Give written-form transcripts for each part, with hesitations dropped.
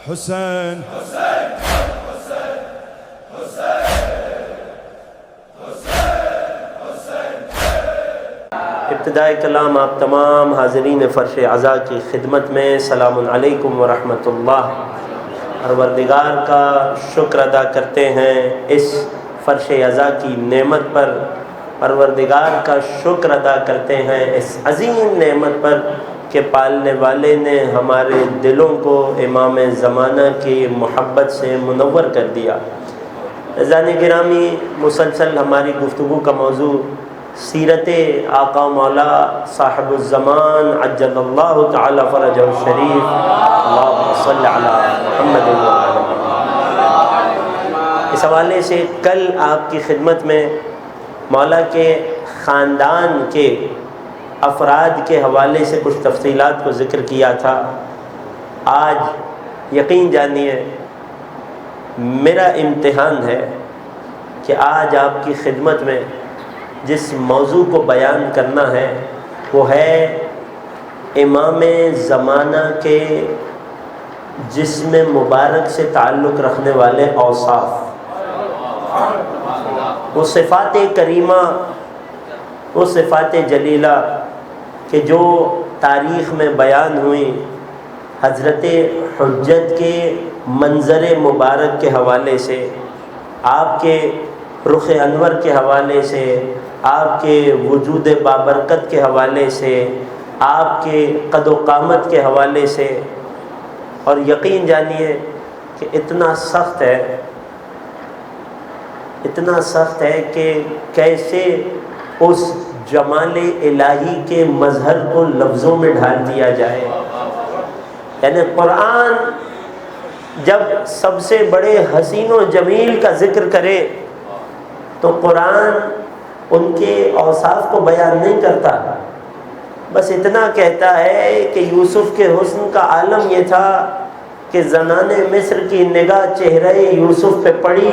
حسین ابتدائے کلام آپ تمام حاضرین فرش عزا کی خدمت میں سلام علیکم ورحمۃ اللہ۔ پروردگار کا شکر ادا کرتے ہیں اس فرش عزا کی نعمت پر، پروردگار کا شکر ادا کرتے ہیں اس عظیم نعمت پر کہ پالنے والے نے ہمارے دلوں کو امام زمانہ کی محبت سے منور کر دیا۔ عزیزان گرامی، مسلسل ہماری گفتگو کا موضوع سیرت آقا مولا صاحب الزمان عجل اللہ تعالی فرجہ الشریف، اللہم صلی علی محمد وعلی محمد۔ اس حوالے سے کل آپ کی خدمت میں مولا کے خاندان کے افراد کے حوالے سے کچھ تفصیلات کو ذکر کیا تھا۔ آج یقین جانیے میرا امتحان ہے کہ آج آپ کی خدمت میں جس موضوع کو بیان کرنا ہے وہ ہے امام زمانہ کے جسم مبارک سے تعلق رکھنے والے اوصاف، وہ صفات کریمہ، وہ صفات جلیلہ کہ جو تاریخ میں بیان ہوئی حضرت حجت کے منظر مبارک کے حوالے سے، آپ کے رخ انور کے حوالے سے، آپ کے وجود بابرکت کے حوالے سے، آپ کے قد و قامت کے حوالے سے، اور یقین جانیے کہ اتنا سخت ہے کہ کیسے اس جمال الہی کے مظہر کو لفظوں میں ڈھال دیا جائے۔ یعنی قرآن جب سب سے بڑے حسین و جمیل کا ذکر کرے تو قرآن ان کے اوصاف کو بیان نہیں کرتا، بس اتنا کہتا ہے کہ یوسف کے حسن کا عالم یہ تھا کہ زنان مصر کی نگاہ چہرے یوسف پہ پڑی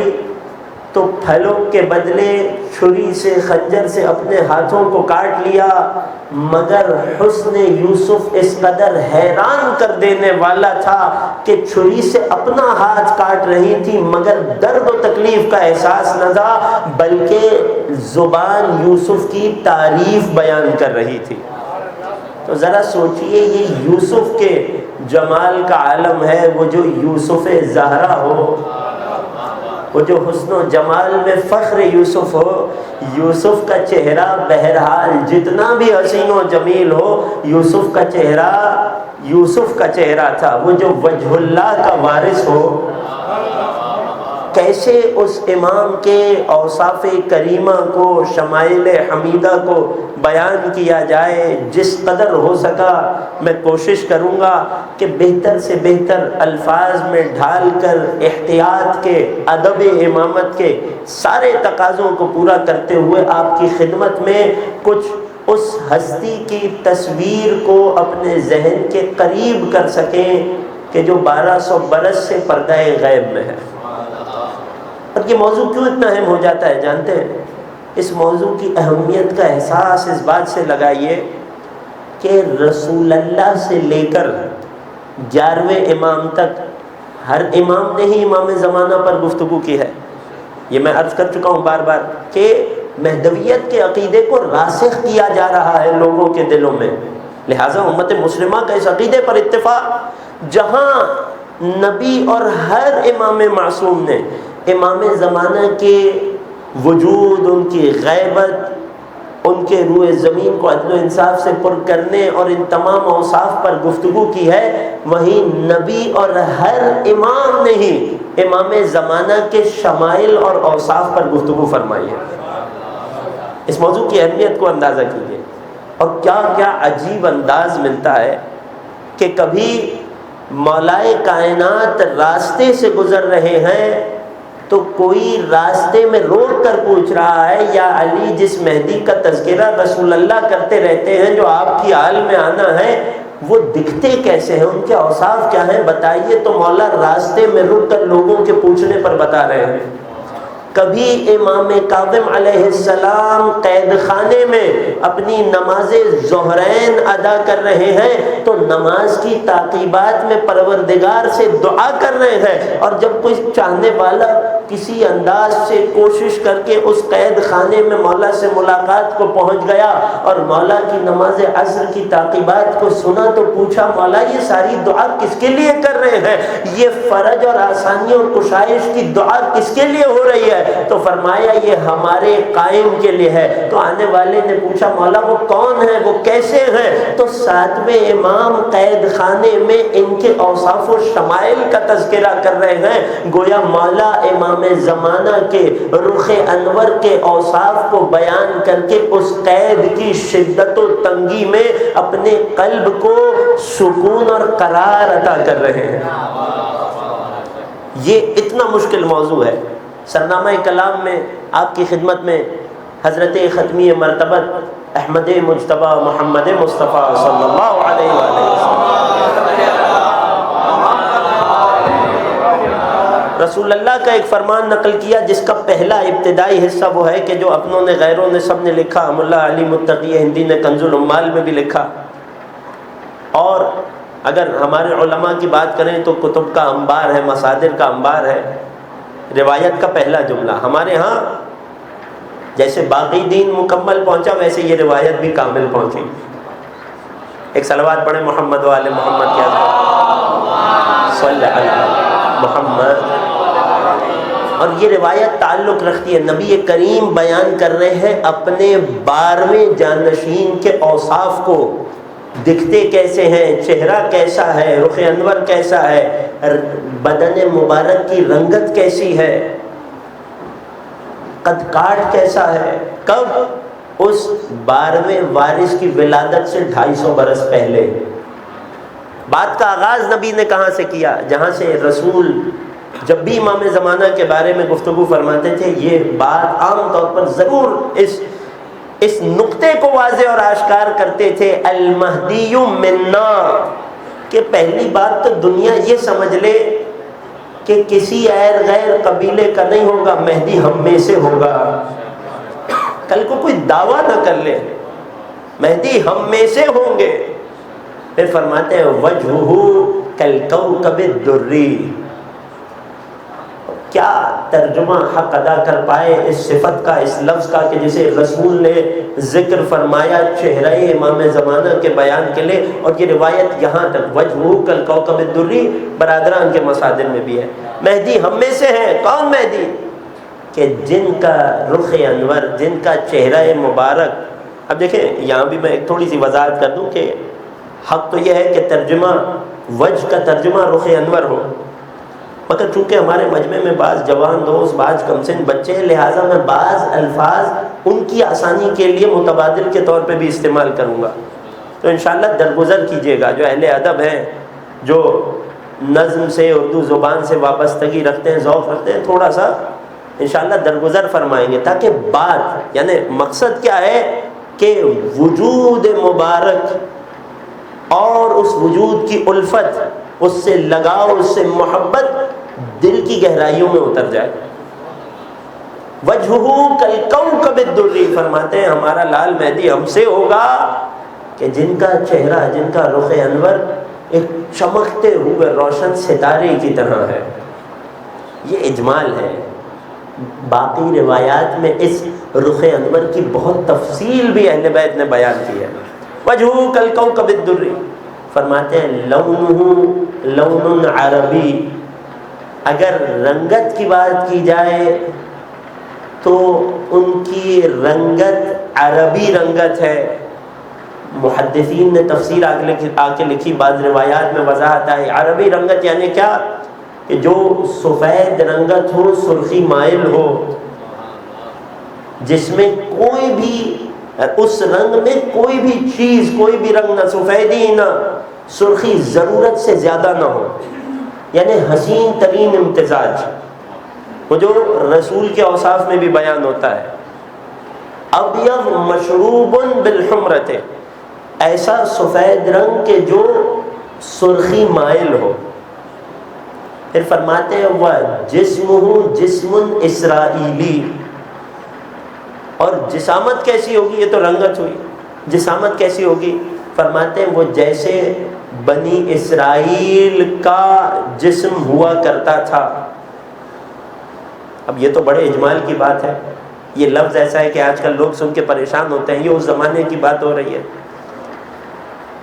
تو پھلوں کے بدلے چھری سے خنجر سے اپنے ہاتھوں کو کاٹ لیا، مگر حسن یوسف اس قدر حیران کر دینے والا تھا کہ چھری سے اپنا ہاتھ کاٹ رہی تھی مگر درد و تکلیف کا احساس نہ تھا، بلکہ زبان یوسف کی تعریف بیان کر رہی تھی۔ تو ذرا سوچئے یہ یوسف کے جمال کا عالم ہے، وہ جو یوسف زہرا ہو، وہ جو حسن و جمال میں فخر یوسف ہو، یوسف کا چہرہ بہرحال جتنا بھی حسین و جمیل ہو، یوسف کا چہرہ تھا، وہ جو وجہ اللہ کا وارث ہو۔ کیسے اس امام کے اوصاف کریمہ کو، شمائل حمیدہ کو بیان کیا جائے، جس قدر ہو سکا میں کوشش کروں گا کہ بہتر سے بہتر الفاظ میں ڈھال کر احتیاط کے، ادب امامت کے سارے تقاضوں کو پورا کرتے ہوئے آپ کی خدمت میں کچھ اس ہستی کی تصویر کو اپنے ذہن کے قریب کر سکیں کہ جو 1200 برس سے پردہ غیب میں ہے۔ اور یہ موضوع کیوں اتنا اہم ہو جاتا ہے جانتے ہیں؟ اس موضوع کی اہمیت کا احساس اس بات سے لگائیے کہ رسول اللہ سے لے کر 11ویں امام تک ہر امام نے ہی امام زمانہ پر گفتگو کی ہے۔ یہ میں عرض کر چکا ہوں بار بار کہ مہدویت کے عقیدے کو راسخ کیا جا رہا ہے لوگوں کے دلوں میں، لہٰذا امت مسلمہ کا اس عقیدے پر اتفاق، جہاں نبی اور ہر امام معصوم نے امام زمانہ کے وجود، ان کی غیبت، ان کے روئے زمین کو عدل و انصاف سے پر کرنے اور ان تمام اوصاف پر گفتگو کی ہے، وہیں نبی اور ہر امام نے ہی امام زمانہ کے شمائل اور اوصاف پر گفتگو فرمائی ہے۔ اس موضوع کی اہمیت کو اندازہ کیجیے، اور کیا کیا عجیب انداز ملتا ہے کہ کبھی مولائے کائنات راستے سے گزر رہے ہیں تو کوئی راستے میں روک کر پوچھ رہا ہے یا علی جس مہدی کا تذکرہ رسول اللہ کرتے رہتے ہیں جو آپ کی حال میں آنا ہے وہ دکھتے کیسے ہیں، ان کے اوصاف کیا ہیں بتائیے، تو مولا راستے میں رک کر لوگوں کے پوچھنے پر بتا رہے ہیں۔ کبھی امام کاظم علیہ السلام قید خانے میں اپنی نماز ظہرین ادا کر رہے ہیں تو نماز کی تعقیبات میں پروردگار سے دعا کر رہے ہیں، اور جب کوئی چاہنے والا کسی انداز سے کوشش کر کے اس قید خانے میں مولا سے ملاقات کو پہنچ گیا اور مولا کی نماز عصر کی تعقیبات کو سنا تو پوچھا مولا یہ ساری دعا کس کے لیے کر رہے ہیں، یہ فرج اور آسانی اور کشائش کی دعا کس کے لیے ہو رہی ہے؟ تو فرمایا یہ ہمارے قائم کے لیے ہے۔ تو آنے والے نے پوچھا مولا وہ کون ہے، وہ کیسے ہیں؟ تو ساتویں امام قید خانے میں ان کے اوصاف و شمائل کا تذکرہ کر رہے ہیں، گویا مولا امام زمانہ کے رخ انور کے اوصاف کو بیان کر کے اس قید کی شدت و تنگی میں اپنے قلب کو سکون اور قرار عطا کر رہے ہیں۔ یہ اتنا مشکل موضوع ہے۔ سرنامہ کلام میں آپ کی خدمت میں حضرت ختمی مرتبت احمد مجتبیٰ محمد مصطفیٰ صلی اللہ علیہ وسلم رسول اللہ کا ایک فرمان نقل کیا جس کا پہلا ابتدائی حصہ وہ ہے کہ جو اپنوں نے غیروں نے سب نے لکھا، ملا علی متقی ہندی نے کنز العمال میں بھی لکھا، اور اگر ہمارے علماء کی بات کریں تو کتب کا انبار ہے، مصادر کا انبار ہے۔ روایت کا پہلا جملہ ہمارے ہاں جیسے باقی دین مکمل پہنچا ویسے یہ روایت بھی کامل پہنچی۔ ایک صلوات پڑھیں محمد و آل محمد کیا صلی علی محمد۔ اور یہ روایت تعلق رکھتی ہے، نبی کریم بیان کر رہے ہیں اپنے 12ویں جانشین کے اوصاف کو، دکھتے کیسے ہیں، چہرہ کیسا ہے، رخ انور کیسا ہے، بدن مبارک کی رنگت کیسی ہے، قد کاٹ کیسا ہے۔ کب؟ اس 12ویں وارث کی ولادت سے 250 برس پہلے۔ بات کا آغاز نبی نے کہاں سے کیا؟ جہاں سے رسول جب بھی امام زمانہ کے بارے میں گفتگو فرماتے تھے یہ بات عام طور پر ضرور اس نقطے کو واضح اور آشکار کرتے تھے، المہدی منا، کہ پہلی بات تو دنیا یہ سمجھ لے کہ کسی غیر قبیلے کا نہیں ہوگا، مہدی ہم میں سے ہوگا۔ کل کو کوئی دعویٰ نہ کر لے، مہدی ہم میں سے ہوں گے۔ پھر فرماتے ہیں وجہہ کالکوکب الدری۔ کیا ترجمہ حق ادا کر پائے اس صفت کا، اس لفظ کا کہ جسے رسول نے ذکر فرمایا چہرہ امام زمانہ کے بیان کے لیے، اور یہ روایت یہاں تک وجہہ کالکوکب الدری برادران کے مصادر میں بھی ہے۔ مہدی ہم میں سے ہیں۔ کون مہدی؟ کہ جن کا رخ انور، جن کا چہرہ مبارک۔ اب دیکھیں یہاں بھی میں ایک تھوڑی سی وضاحت کر دوں کہ حق تو یہ ہے کہ ترجمہ وجہ کا ترجمہ رخ انور ہو، مگر چونکہ ہمارے مجمع میں بعض جوان دوست، بعض کم سن بچے ہیں، لہٰذا میں بعض الفاظ ان کی آسانی کے لیے متبادل کے طور پہ بھی استعمال کروں گا، تو انشاءاللہ درگزر کیجیے گا۔ جو اہل ادب ہیں، جو نظم سے، اردو زبان سے وابستگی رکھتے ہیں، ذوق رکھتے ہیں، تھوڑا سا انشاءاللہ درگزر فرمائیں گے، تاکہ بات یعنی مقصد کیا ہے کہ وجود مبارک اور اس وجود کی الفت، اس سے لگاؤ، اس سے محبت دل کی گہرائیوں میں اتر جائے۔ وجہہ کالکوکب الدری، فرماتے ہیں ہمارا لال مہدی ہم سے ہوگا کہ جن کا چہرہ، جن کا رخ انور ایک چمکتے ہوئے روشن ستارے کی طرح ہے۔ یہ اجمال ہے۔ باقی روایات میں اس رخ انور کی بہت تفصیل بھی اہل بیت نے بیان کی ہے۔ وجہہ کالکوکب الدری، فرماتے ہیں لونہ لون عربی، اگر رنگت کی بات کی جائے تو ان کی رنگت عربی رنگت ہے۔ محدثین نے تفسیر آ کے لکھی، بعض روایات میں وضاحت ہے عربی رنگت یعنی کیا، کہ جو سفید رنگت ہو، سرخی مائل ہو، جس میں کوئی بھی اس رنگ میں کوئی بھی چیز، کوئی بھی رنگ نہ سفیدی نہ سرخی ضرورت سے زیادہ نہ ہو، یعنی حسین ترین امتزاج، وہ جو رسول کے اوصاف میں بھی بیان ہوتا ہے۔ ابیض مشروب بالحمرۃ، ایسا سفید رنگ کہ جو سرخی مائل ہو۔ پھر فرماتے ہیں وہ جسمہ جسم اسرائیلی، اور جسامت کیسی ہوگی، یہ تو رنگت ہوئی، جسامت کیسی ہوگی؟ فرماتے ہیں وہ جیسے بنی اسرائیل کا جسم ہوا کرتا تھا۔ اب یہ تو بڑے اجمال کی بات ہے، یہ لفظ ایسا ہے کہ آج کل لوگ سن کے پریشان ہوتے ہیں، یہ اس زمانے کی بات ہو رہی ہے۔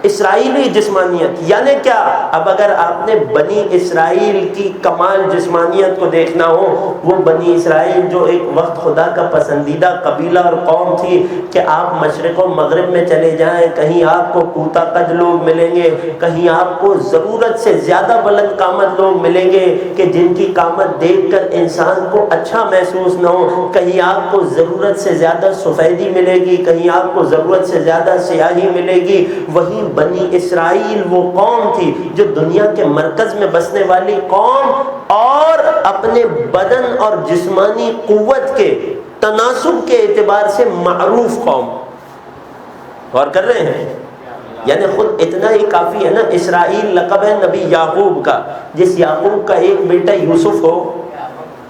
اسرائیلی جسمانیت یعنی کیا؟ اب اگر آپ نے بنی اسرائیل کی کمال جسمانیت کو دیکھنا ہو، وہ بنی اسرائیل جو ایک وقت خدا کا پسندیدہ قبیلہ اور قوم تھی کہ آپ مشرق و مغرب میں چلے جائیں، کہیں آپ کو کوتا قد لوگ ملیں گے، کہیں آپ کو ضرورت سے زیادہ بلند قامت لوگ ملیں گے کہ جن کی قامت دیکھ کر انسان کو اچھا محسوس نہ ہو، کہیں آپ کو ضرورت سے زیادہ سفیدی ملے گی، کہیں آپ کو ضرورت سے زیادہ سیاہی ملے گی۔ وہیں بنی اسرائیل وہ قوم تھی جو دنیا کے مرکز میں بسنے والی قوم اور اپنے بدن اور جسمانی قوت کے تناسب کے اعتبار سے معروف قوم۔ غور کر رہے ہیں؟ یعنی خود اتنا ہی کافی ہے نا، اسرائیل لقب ہے نبی یعقوب کا، جس یعقوب کا ایک بیٹا یوسف ہو،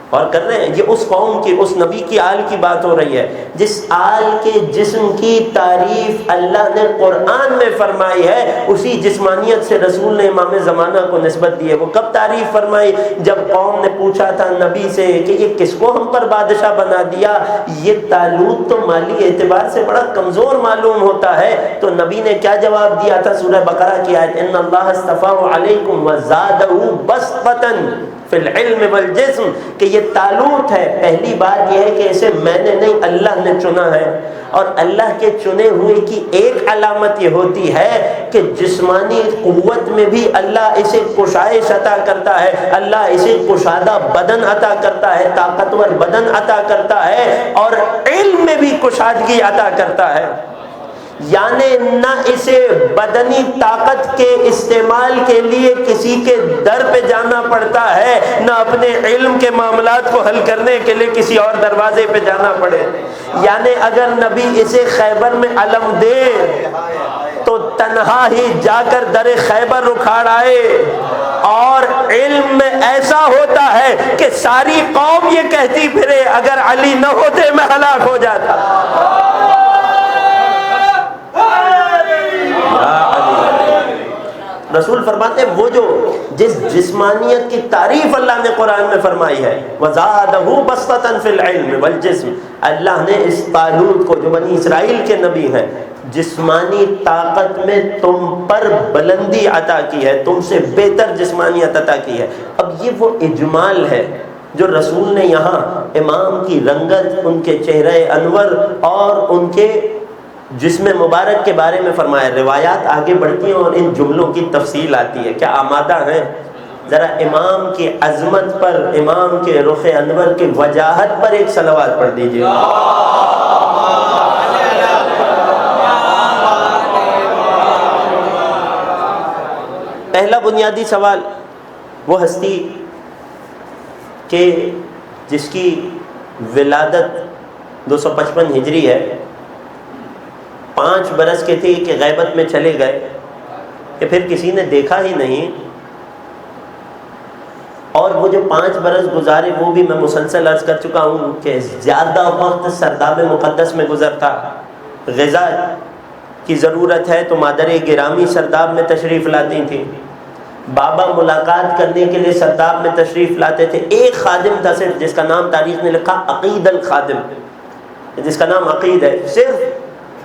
اور کر رہے ہیں، یہ اس قوم کی، اس نبی کی آل کی بات ہو رہی ہے جس آل کے جسم کی تعریف اللہ نے قرآن میں فرمائی ہے، اسی جسمانیت سے رسول نے امام زمانہ کو نسبت دی ہے۔ وہ کب تعریف فرمائی؟ جب قوم نے پوچھا تھا نبی سے کہ یہ کس کو ہم پر بادشاہ بنا دیا، یہ طالوت تو مالی اعتبار سے بڑا کمزور معلوم ہوتا ہے، تو نبی نے کیا جواب دیا تھا؟ سورہ بقرہ کی آیت ان اللہ اصطفاہ علیکم وزادہ بسطۃ فی العلم والجسم، کہ یہ طالوت ہے۔ پہلی بات یہ ہے کہ اسے میں نے نہیں، اللہ نے چنا ہے، اور اللہ کے چنے ہوئے کی ایک علامت یہ ہوتی ہے کہ جسمانی قوت میں بھی اللہ اسے کشائش عطا کرتا ہے، اللہ اسے کشادہ بدن عطا کرتا ہے، طاقتور بدن عطا کرتا ہے، اور علم میں بھی کشادگی عطا کرتا ہے۔ یعنی نہ اسے بدنی طاقت کے استعمال کے لیے کسی کے در پہ جانا پڑتا ہے، نہ اپنے علم کے معاملات کو حل کرنے کے لیے کسی اور دروازے پہ جانا پڑے۔ یعنی اگر نبی اسے خیبر میں علم دے تو تنہا ہی جا کر در خیبر اکھاڑ آئے، اور علم میں ایسا ہوتا ہے کہ ساری قوم یہ کہتی پھرے اگر علی نہ ہوتے میں ہلاک ہو جاتا۔ رسول فرماتے ہیں وہ جو جس جسمانیت کی تعریف اللہ نے قرآن میں فرمائی ہے، وَزَادَهُ بَسْطَةً فِي الْعِلْمِ وَالْجِسْمِ، اللہ نے اس طالوت کو جو بنی اسرائیل کے نبی ہیں جسمانی طاقت میں تم پر بلندی عطا کی ہے، تم سے بہتر جسمانیت عطا کی ہے۔ اب یہ وہ اجمال ہے جو رسول نے یہاں امام کی رنگت، ان کے چہرہ انور اور ان کے جسم مبارک کے بارے میں فرمایا۔ روایات آگے بڑھتی ہیں اور ان جملوں کی تفصیل آتی ہے، کیا آمادہ ہیں؟ ذرا امام کی عظمت پر، امام کے رخ انور کی وجاہت پر ایک صلوات پڑھ دیجیے۔ پہلا بنیادی سوال، وہ ہستی کہ جس کی ولادت 255 ہجری ہے، 5 برس کے تھے کہ غیبت میں چلے گئے، کہ پھر کسی نے دیکھا ہی نہیں، اور وہ جو 5 برس گزارے وہ بھی میں مسلسل عرض کر چکا ہوں کہ زیادہ وقت سرداب مقدس میں گزرتا۔ غذا کی ضرورت ہے تو مادر گرامی سرداب میں تشریف لاتی تھی، بابا ملاقات کرنے کے لیے سرداب میں تشریف لاتے تھے۔ ایک خادم تھا صرف جس کا نام تاریخ نے لکھا عقید الخادم، جس کا نام عقید ہے، صرف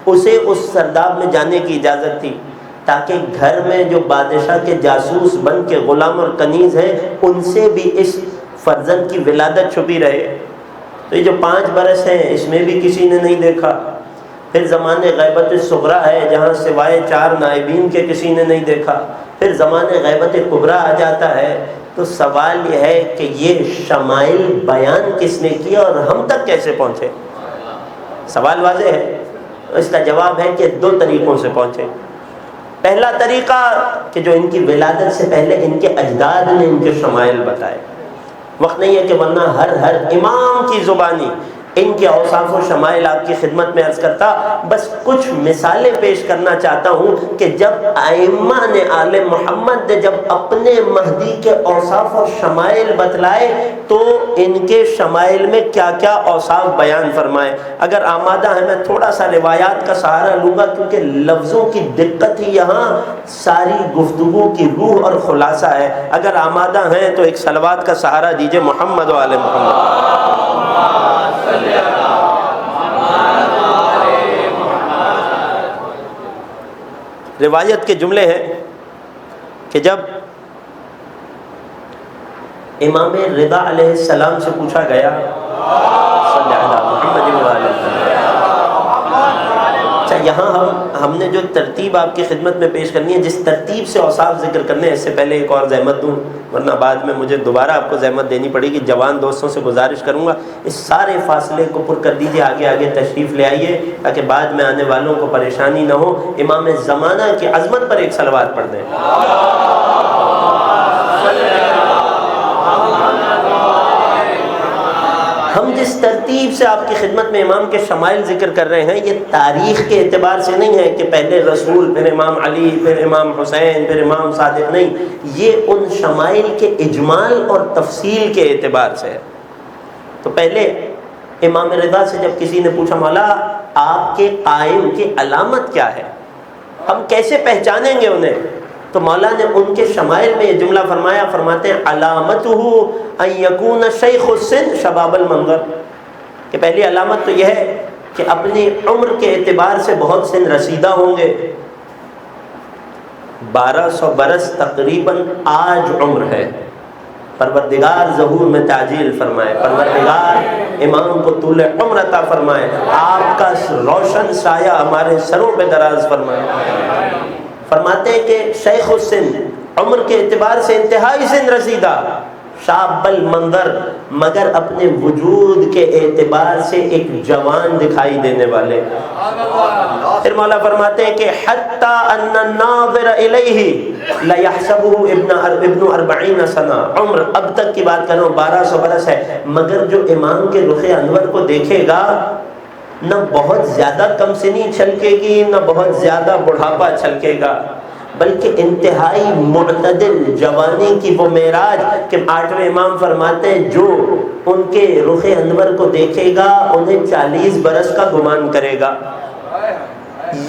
اسے اس سرداب میں جانے کی اجازت تھی تاکہ گھر میں جو بادشاہ کے جاسوس بن کے غلام اور کنیز ہیں ان سے بھی اس فرزند کی ولادت چھپی رہے۔ تو یہ جو 5 برس ہیں اس میں بھی کسی نے نہیں دیکھا۔ پھر زمانے غیبت صغریٰ ہے جہاں سوائے 4 نائبین کے کسی نے نہیں دیکھا۔ پھر زمانے غیبت کبریٰ آ جاتا ہے۔ تو سوال یہ ہے کہ یہ شمائل بیان کس نے کیا اور ہم تک کیسے پہنچے؟ سوال واضح ہے۔ اس کا جواب ہے کہ 2 طریقوں سے پہنچے۔ پہلا طریقہ کہ جو ان کی ولادت سے پہلے ان کے اجداد نے ان کے شمائل بتائے۔ وقت نہیں ہے کہ ورنہ ہر امام کی زبانی ان کے اوصاف و شمائل آپ کی خدمت میں عرض کرتا، بس کچھ مثالیں پیش کرنا چاہتا ہوں کہ جب ائمہ نے آل محمد نے جب اپنے مہدی کے اوصاف و شمائل بتلائے تو ان کے شمائل میں کیا کیا اوصاف بیان فرمائے۔ اگر آمادہ ہے میں تھوڑا سا روایات کا سہارا لوں گا، کیونکہ لفظوں کی دقت ہی یہاں ساری گفتگو کی روح اور خلاصہ ہے۔ اگر آمادہ ہیں تو ایک صلوات کا سہارا دیجئے محمد و آل محمد۔ روایت کے جملے ہیں کہ جب امام رضا علیہ السلام سے پوچھا گیا صلی اللہ محمد و آلہ محمد۔ اچھا، یہاں ہم نے جو ترتیب آپ کی خدمت میں پیش کرنی ہے، جس ترتیب سے اوصاف ذکر کرنے ہیں، اس سے پہلے ایک اور زحمت دوں، ورنہ بعد میں مجھے دوبارہ آپ کو زحمت دینی پڑے گی۔ جوان دوستوں سے گزارش کروں گا اس سارے فاصلے کو پر کر دیجئے، آگے آگے تشریف لے آئیے تاکہ بعد میں آنے والوں کو پریشانی نہ ہو۔ امام زمانہ کی عظمت پر ایک صلوات پڑھ دیں۔ ہم جس ترتیب سے آپ کی خدمت میں امام کے شمائل ذکر کر رہے ہیں، یہ تاریخ کے اعتبار سے نہیں ہے کہ پہلے رسول، پھر امام علی، پھر امام حسین، پھر امام صادق، نہیں، یہ ان شمائل کے اجمال اور تفصیل کے اعتبار سے ہے۔ تو پہلے امام رضا سے جب کسی نے پوچھا مولا آپ کے قائم کی علامت کیا ہے، ہم کیسے پہچانیں گے انہیں، تو مولا نے ان کے شمائل میں یہ جملہ فرمایا، فرماتے ہیں علامتہ ان یکون شیخ السن شباب المنظر، کہ پہلی علامت تو یہ ہے کہ اپنی عمر کے اعتبار سے بہت سن رسیدہ ہوں گے۔ 1200 برس تقریباً آج عمر ہے۔ پروردگار ظہور میں تعجیل فرمائے، پروردگار امام کو طول عمر عطا فرمائے، آپ کا روشن سایہ ہمارے سروں پہ دراز فرمائے۔ فرماتے ہیں کہ شیخ السن، عمر کے اعتبار سے انتہائی سن رسیدہ، شاب المنظر، مگر اپنے وجود کے اعتبار سے ایک جوان دکھائی دینے والے۔ پھر مولا فرماتے ہیں کہ حتی ان الناظر الیہ لیحسبہ ابن 40 سنہ، عمر اب تک کی بات کر رہا ہوں 1200 برس ہے، مگر جو امام کے رخ انور کو دیکھے گا نہ بہت زیادہ کم سنی چھلکے گی نہ بہت زیادہ بڑھاپا چھلکے گا، بلکہ انتہائی معتدل جوانی کی وہ معراج کہ 8ویں امام فرماتے ہیں جو ان کے رخ انور کو دیکھے گا انہیں 40 برس کا گمان کرے گا،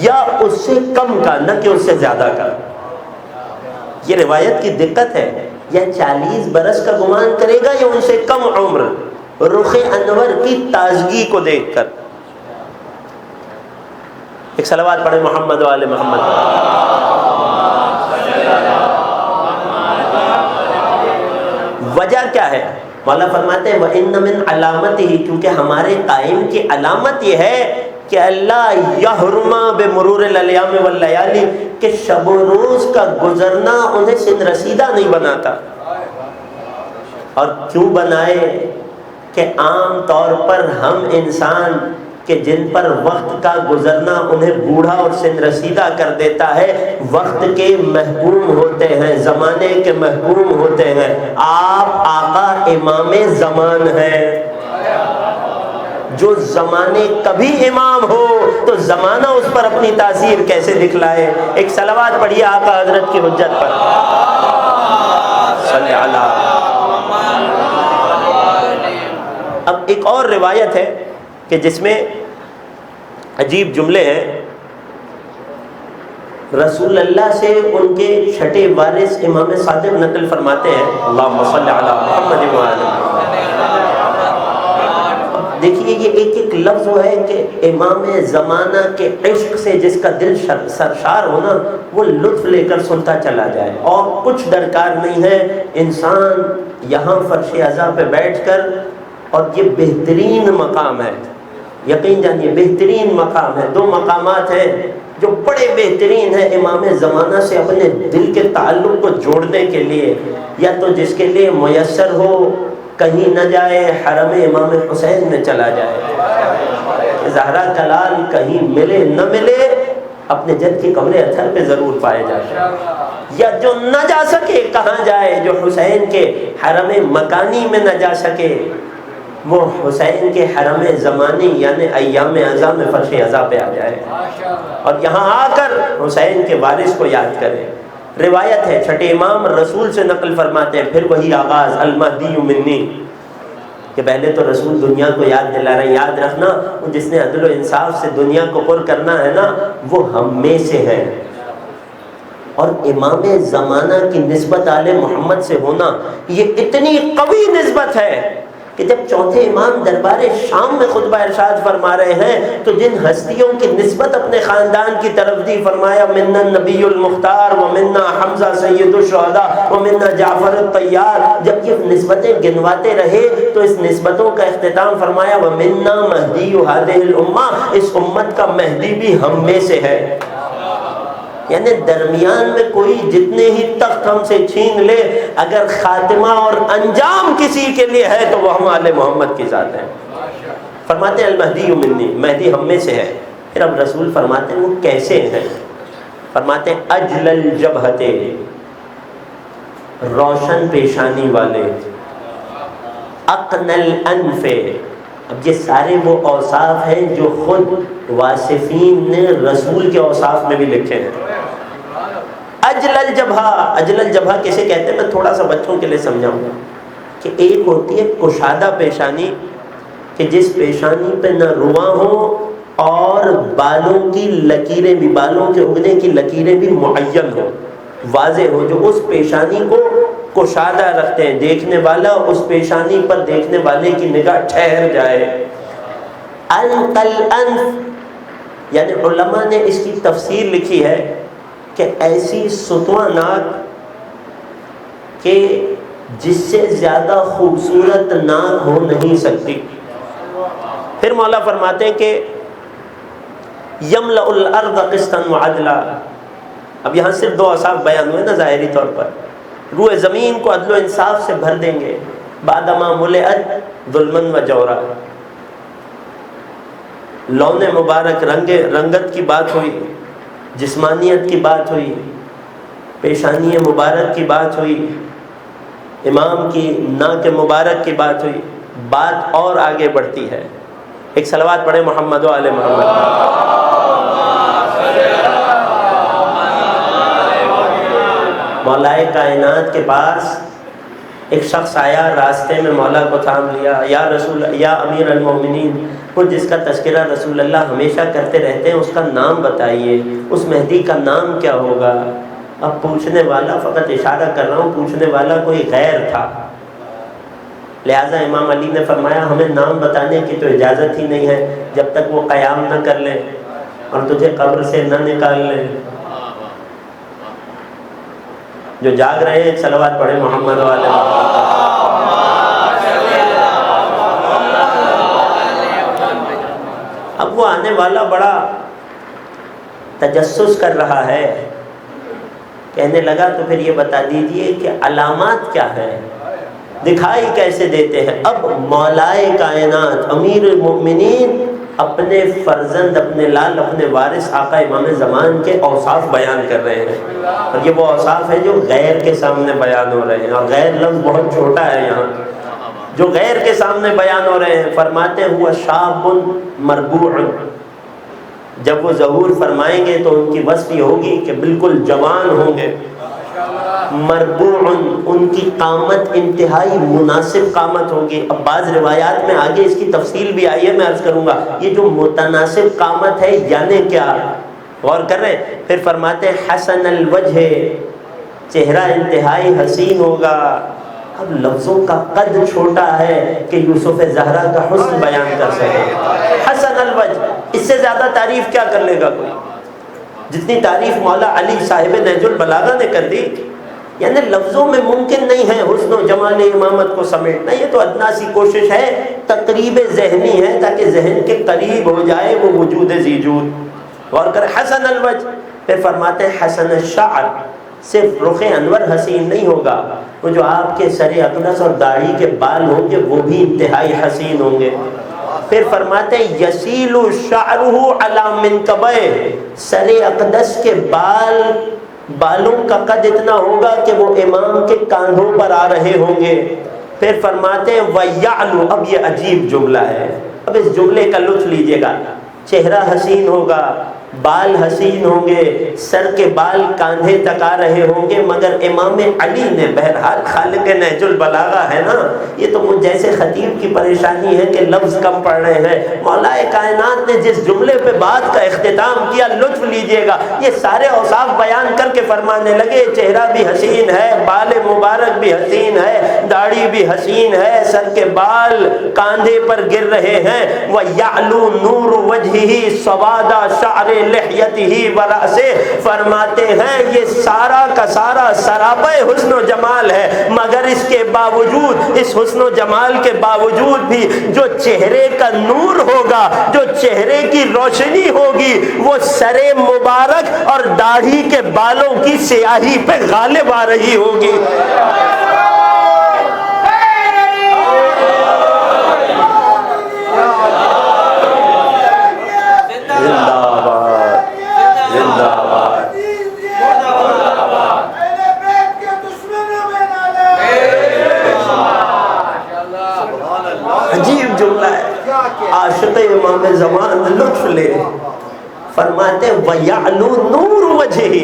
یا اس سے کم کا، نہ کہ اس سے زیادہ کا۔ یہ روایت کی دقت ہے، یا 40 برس کا گمان کرے گا یا ان سے کم عمر، رخ انور کی تازگی کو دیکھ کر۔ ایک صلوات پڑھیں محمد و آل محمد۔ وجہ کیا ہے؟ مولا فرماتے ہیں وَإِنَّ مِنْ عَلَامَتِهِ، کیونکہ ہمارے قائم کی علامت یہ ہے کہ اللہ یحرم بمرور الالیام واللیالی، کہ شب و روز کا گزرنا انہیں سن رسیدہ نہیں بناتا۔ اور کیوں بنائے؟ کہ عام طور پر ہم انسان کہ جن پر وقت کا گزرنا انہیں بوڑھا اور سن رسیدہ کر دیتا ہے، وقت کے محکوم ہوتے ہیں، زمانے کے محکوم ہوتے ہیں۔ آپ آقا امام زمان ہیں، جو زمانے کبھی امام ہو تو زمانہ اس پر اپنی تاثیر کیسے دکھلائے۔ ایک صلوات پڑھیے آقا حضرت کی حجت پر، صلی اللہ۔ اب ایک اور روایت ہے کہ جس میں عجیب جملے ہیں۔ رسول اللہ سے ان کے چھٹے وارث امام صادق نقل فرماتے ہیں، اللہم صلی علی محمد و آلہ محمد۔ دیکھیے یہ ایک ایک لفظ وہ ہے کہ امام زمانہ کے عشق سے جس کا دل سرشار ہونا وہ لطف لے کر سنتا چلا جائے، اور کچھ درکار نہیں ہے۔ انسان یہاں فرش عزا پہ بیٹھ کر، اور یہ بہترین مقام ہے، یقین جانیے بہترین مقام ہے۔ 2 مقامات ہیں جو بڑے بہترین ہیں امام زمانہ سے اپنے دل کے تعلق کو جوڑنے کے لیے، یا تو جس کے لیے میسر ہو کہیں نہ جائے حرم امام حسین میں چلا جائے، زہرا کلال کہیں ملے نہ ملے اپنے جد کی قبر اطہر پہ ضرور پائے جائے، یا جو نہ جا سکے کہاں جائے، جو حسین کے حرم مکانی میں نہ جا سکے وہ حسین کے حرم زمانی یعنی ایام اعزا میں فرش اعزا پہ آ جائے اور یہاں آ کر حسین کے وارث کو یاد کرے۔ روایت ہے چھٹے امام رسول سے نقل فرماتے ہیں، پھر وہی آغاز المہدی منی، کہ پہلے تو رسول دنیا کو یاد دلا رہے ہیں، یاد رکھنا وہ جس نے عدل و انصاف سے دنیا کو پر کرنا ہے نا وہ ہم میں سے ہے۔ اور امام زمانہ کی نسبت آل محمد سے ہونا یہ اتنی قوی نسبت ہے کہ جب چوتھے امام دربار شام میں خطبہ ارشاد فرما رہے ہیں تو جن ہستیوں کی نسبت اپنے خاندان کی طرف دی، فرمایا منا النبی المختار ومنا حمزہ سید الشہداء ومنا جعفر الطیار، جب یہ نسبتیں گنواتے رہے تو اس نسبتوں کا اختتام فرمایا ومنا مہدی ہذہ الامہ، اس امت کا مہدی بھی ہم میں سے ہے۔ یعنی درمیان میں کوئی جتنے ہی تخت ہم سے چھین لے، اگر خاتمہ اور انجام کسی کے لیے ہے تو وہ ہم آل محمد کی ذات ہیں۔ فرماتے ہیں المہدی منی، مہدی ہم میں سے ہے۔ پھر اب رسول فرماتے ہیں وہ کیسے ہیں؟ فرماتے ہیں اجل الجبہۃ، روشن پیشانی والے، اقن الانف، اب یہ سارے وہ اوصاف ہیں جو خود واصفین نے رسول کے اوصاف میں بھی لکھے ہیں۔ اجل الجبہہ، اجل الجبہہ کیسے کہتے ہیں میں تھوڑا سا بچوں کے لیے سمجھاؤں گا کہ ایک ہوتی ہے کشادہ پیشانی، کہ جس پیشانی پہ نہ رواں ہو اور بالوں کی لکیریں بھی، بالوں کے اگنے کی لکیریں بھی معین ہو، واضح ہو، جو اس پیشانی کو کشادہ رکھتے ہیں، دیکھنے والا اس پیشانی پر دیکھنے والے کی نگاہ ٹھہر جائے۔ انقل انف، یعنی علماء نے اس کی تفسیر لکھی ہے کہ ایسی ستواں ناک کہ جس سے زیادہ خوبصورت ناک ہو نہیں سکتی۔ پھر مولا فرماتے ہیں کہ یملأ الارض قسطا وعدلا، اب یہاں صرف دو اوصاف بیان ہوئے نا ظاہری طور پر، روح زمین کو عدل و انصاف سے بھر دیں گے، بعدما ملئت ظلما و جورا۔ لون مبارک، رنگت کی بات ہوئی، جسمانیت کی بات ہوئی، پیشانی مبارک کی بات ہوئی، امام کی ناک مبارک کی بات ہوئی، بات اور آگے بڑھتی ہے۔ ایک صلوات پڑھیں محمد و آل محمد۔ مولائے کائنات کے پاس ایک شخص آیا، راستے میں مولا کو تھام لیا، یا رسول، یا امیر المومنین، وہ جس کا تذکرہ رسول اللہ ہمیشہ کرتے رہتے ہیں اس کا نام بتائیے، اس مہدی کا نام کیا ہوگا؟ اب پوچھنے والا، فقط اشارہ کر رہا ہوں، پوچھنے والا کوئی غیر تھا، لہٰذا امام علی نے فرمایا ہمیں نام بتانے کی تو اجازت ہی نہیں ہے جب تک وہ قیام نہ کر لیں اور تجھے قبر سے نہ نکال لیں۔ جو جاگ رہے ہیں صلوات پڑھیں محمد و آل محمد۔ اب وہ آنے والا بڑا تجسس کر رہا ہے، کہنے لگا تو پھر یہ بتا دیجئے کہ علامات کیا ہیں، دکھائی کیسے دیتے ہیں؟ اب مولائے کائنات امیر المؤمنین اپنے فرزند، اپنے لال، اپنے وارث آقا امام زمان کے اوصاف بیان کر رہے ہیں، اور یہ وہ اوصاف ہیں جو غیر کے سامنے بیان ہو رہے ہیں، اور غیر لفظ بہت چھوٹا ہے یہاں، جو غیر کے سامنے بیان ہو رہے ہیں۔ فرماتے ہیں ہوا شاب مربوع، جب وہ ظہور فرمائیں گے تو ان کی وصف یہ ہوگی کہ بالکل جوان ہوں گے، مربوع، ان کی قامت انتہائی مناسب قامت ہوگی۔ اب بعض روایات میں آگے اس کی تفصیل بھی آئی ہے، میں عرض کروں گا یہ جو متناسب قامت ہے یعنی کیا، غور کر رہے ہیں۔ پھر فرماتے ہیں حسن الوجہ، چہرہ انتہائی حسین ہوگا۔ اب لفظوں کا قد چھوٹا ہے کہ یوسف زہرا کا حسن بیان کر سکے، حسن الوجہ، اس سے زیادہ تعریف کیا کر لے گا کوئی؟ جتنی تعریف مولا علی صاحب نہج البلاغہ نے کر دی، یعنی لفظوں میں ممکن نہیں ہے حسن و جمال امامت کو سمیٹنا، یہ تو ادنا سی کوشش ہے، تقریب ذہنی ہے تاکہ ذہن کے قریب ہو جائے وہ وجود ذیجود۔ اور کر حسن الوجہ، پھر فرماتے ہیں حسن الشعر، صرف رخ انور حسین نہیں ہوگا، وہ جو آپ کے سر اقدس اور داڑھی کے بال ہوں گے وہ بھی انتہائی حسین ہوں گے۔ پھر فرماتے ہیں یسیل شعرہ علی منکبہ، سر اقدس کے بالوں کا قد اتنا ہوگا کہ وہ امام کے کاندھوں پر آ رہے ہوں گے۔ پھر فرماتے ہیں وَيَعْلُ، اب یہ عجیب جملہ ہے، اب اس جملے کا لطف لیجئے گا. چہرہ حسین ہوگا، بال حسین ہوں گے، سر کے بال کاندھے تک آ رہے ہوں گے، مگر امام علی نے، بہرحال خالق نہج البلاغہ ہے نا، یہ تو مجھ جیسے خطیب کی پریشانی ہے کہ لفظ کم پڑھ رہے ہیں. مولا کائنات نے جس جملے پہ بات کا اختتام کیا، لطف لیجئے گا، یہ سارے اوصاف بیان کر کے فرمانے لگے چہرہ بھی حسین ہے، بال مبارک بھی حسین ہے، داڑھی بھی حسین ہے، سر کے بال کاندھے پر گر رہے ہیں. وَيَعْلُو نُورُ وَجْهِهِ سَوَادَ شَعْرِ لحیتہ ورأسہ، فرماتے ہیں یہ سارا کا سارا سراپا حسن و جمال ہے، مگر اس کے باوجود، اس حسن و جمال کے باوجود بھی جو چہرے کا نور ہوگا، جو چہرے کی روشنی ہوگی، وہ سر مبارک اور داڑھی کے بالوں کی سیاہی پہ غالب آ رہی ہوگی. عجیب جملہ ہے. عاشق امام زمان لطف لے، فرماتے وَيَعْلُو نُورُ وَجْهِهِ،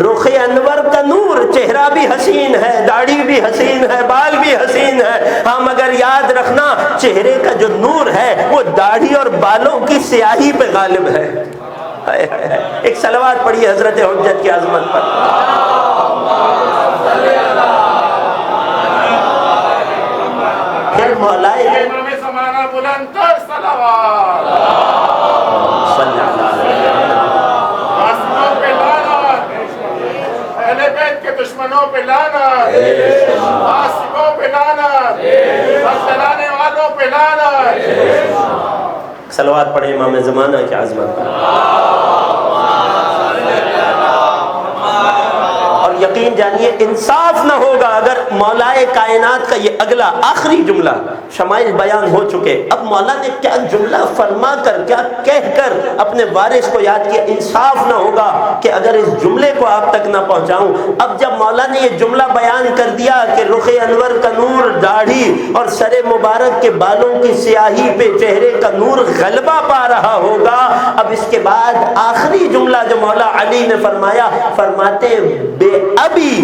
رخ انور کا نور، چہرہ بھی حسین ہے، داڑھی بھی حسین ہے، بال بھی حسین ہے، ہاں مگر یاد رکھنا چہرے کا جو نور ہے وہ داڑھی اور بالوں کی سیاہی پہ غالب ہے. ایک صلوات پڑھیے حضرت حجت کی عظمت پر. پھر مولائے بلند تر صلوات، آسمانوں پہ لعنت، اہل بیت کے دشمنوں پہ لعنت، عاصبوں پہ لعنت، بدلانے والوں پہ لعنت. صلوات پڑھیں امام زمانہ کی عظمت پر. اور یقین جانیے انصاف نہ ہوگا اگر مولا کائنات کا یہ اگلا آخری جملہ، شمائل بیان ہو چکے، اب مولا نے کیا جملہ فرما کر، کیا کہہ کر اپنے وارث کو یاد کیا، انصاف نہ ہوگا کہ اگر اس جملے کو آپ تک نہ پہنچاؤں. اب جب مولا نے یہ جملہ بیان کر دیا کہ رخ انور کا نور، داڑھی اور سر مبارک کے بالوں کی سیاہی پہ چہرے کا نور غلبہ پا رہا ہوگا، اب اس کے بعد آخری جملہ جو مولا علی نے فرمایا، فرماتے بے ابی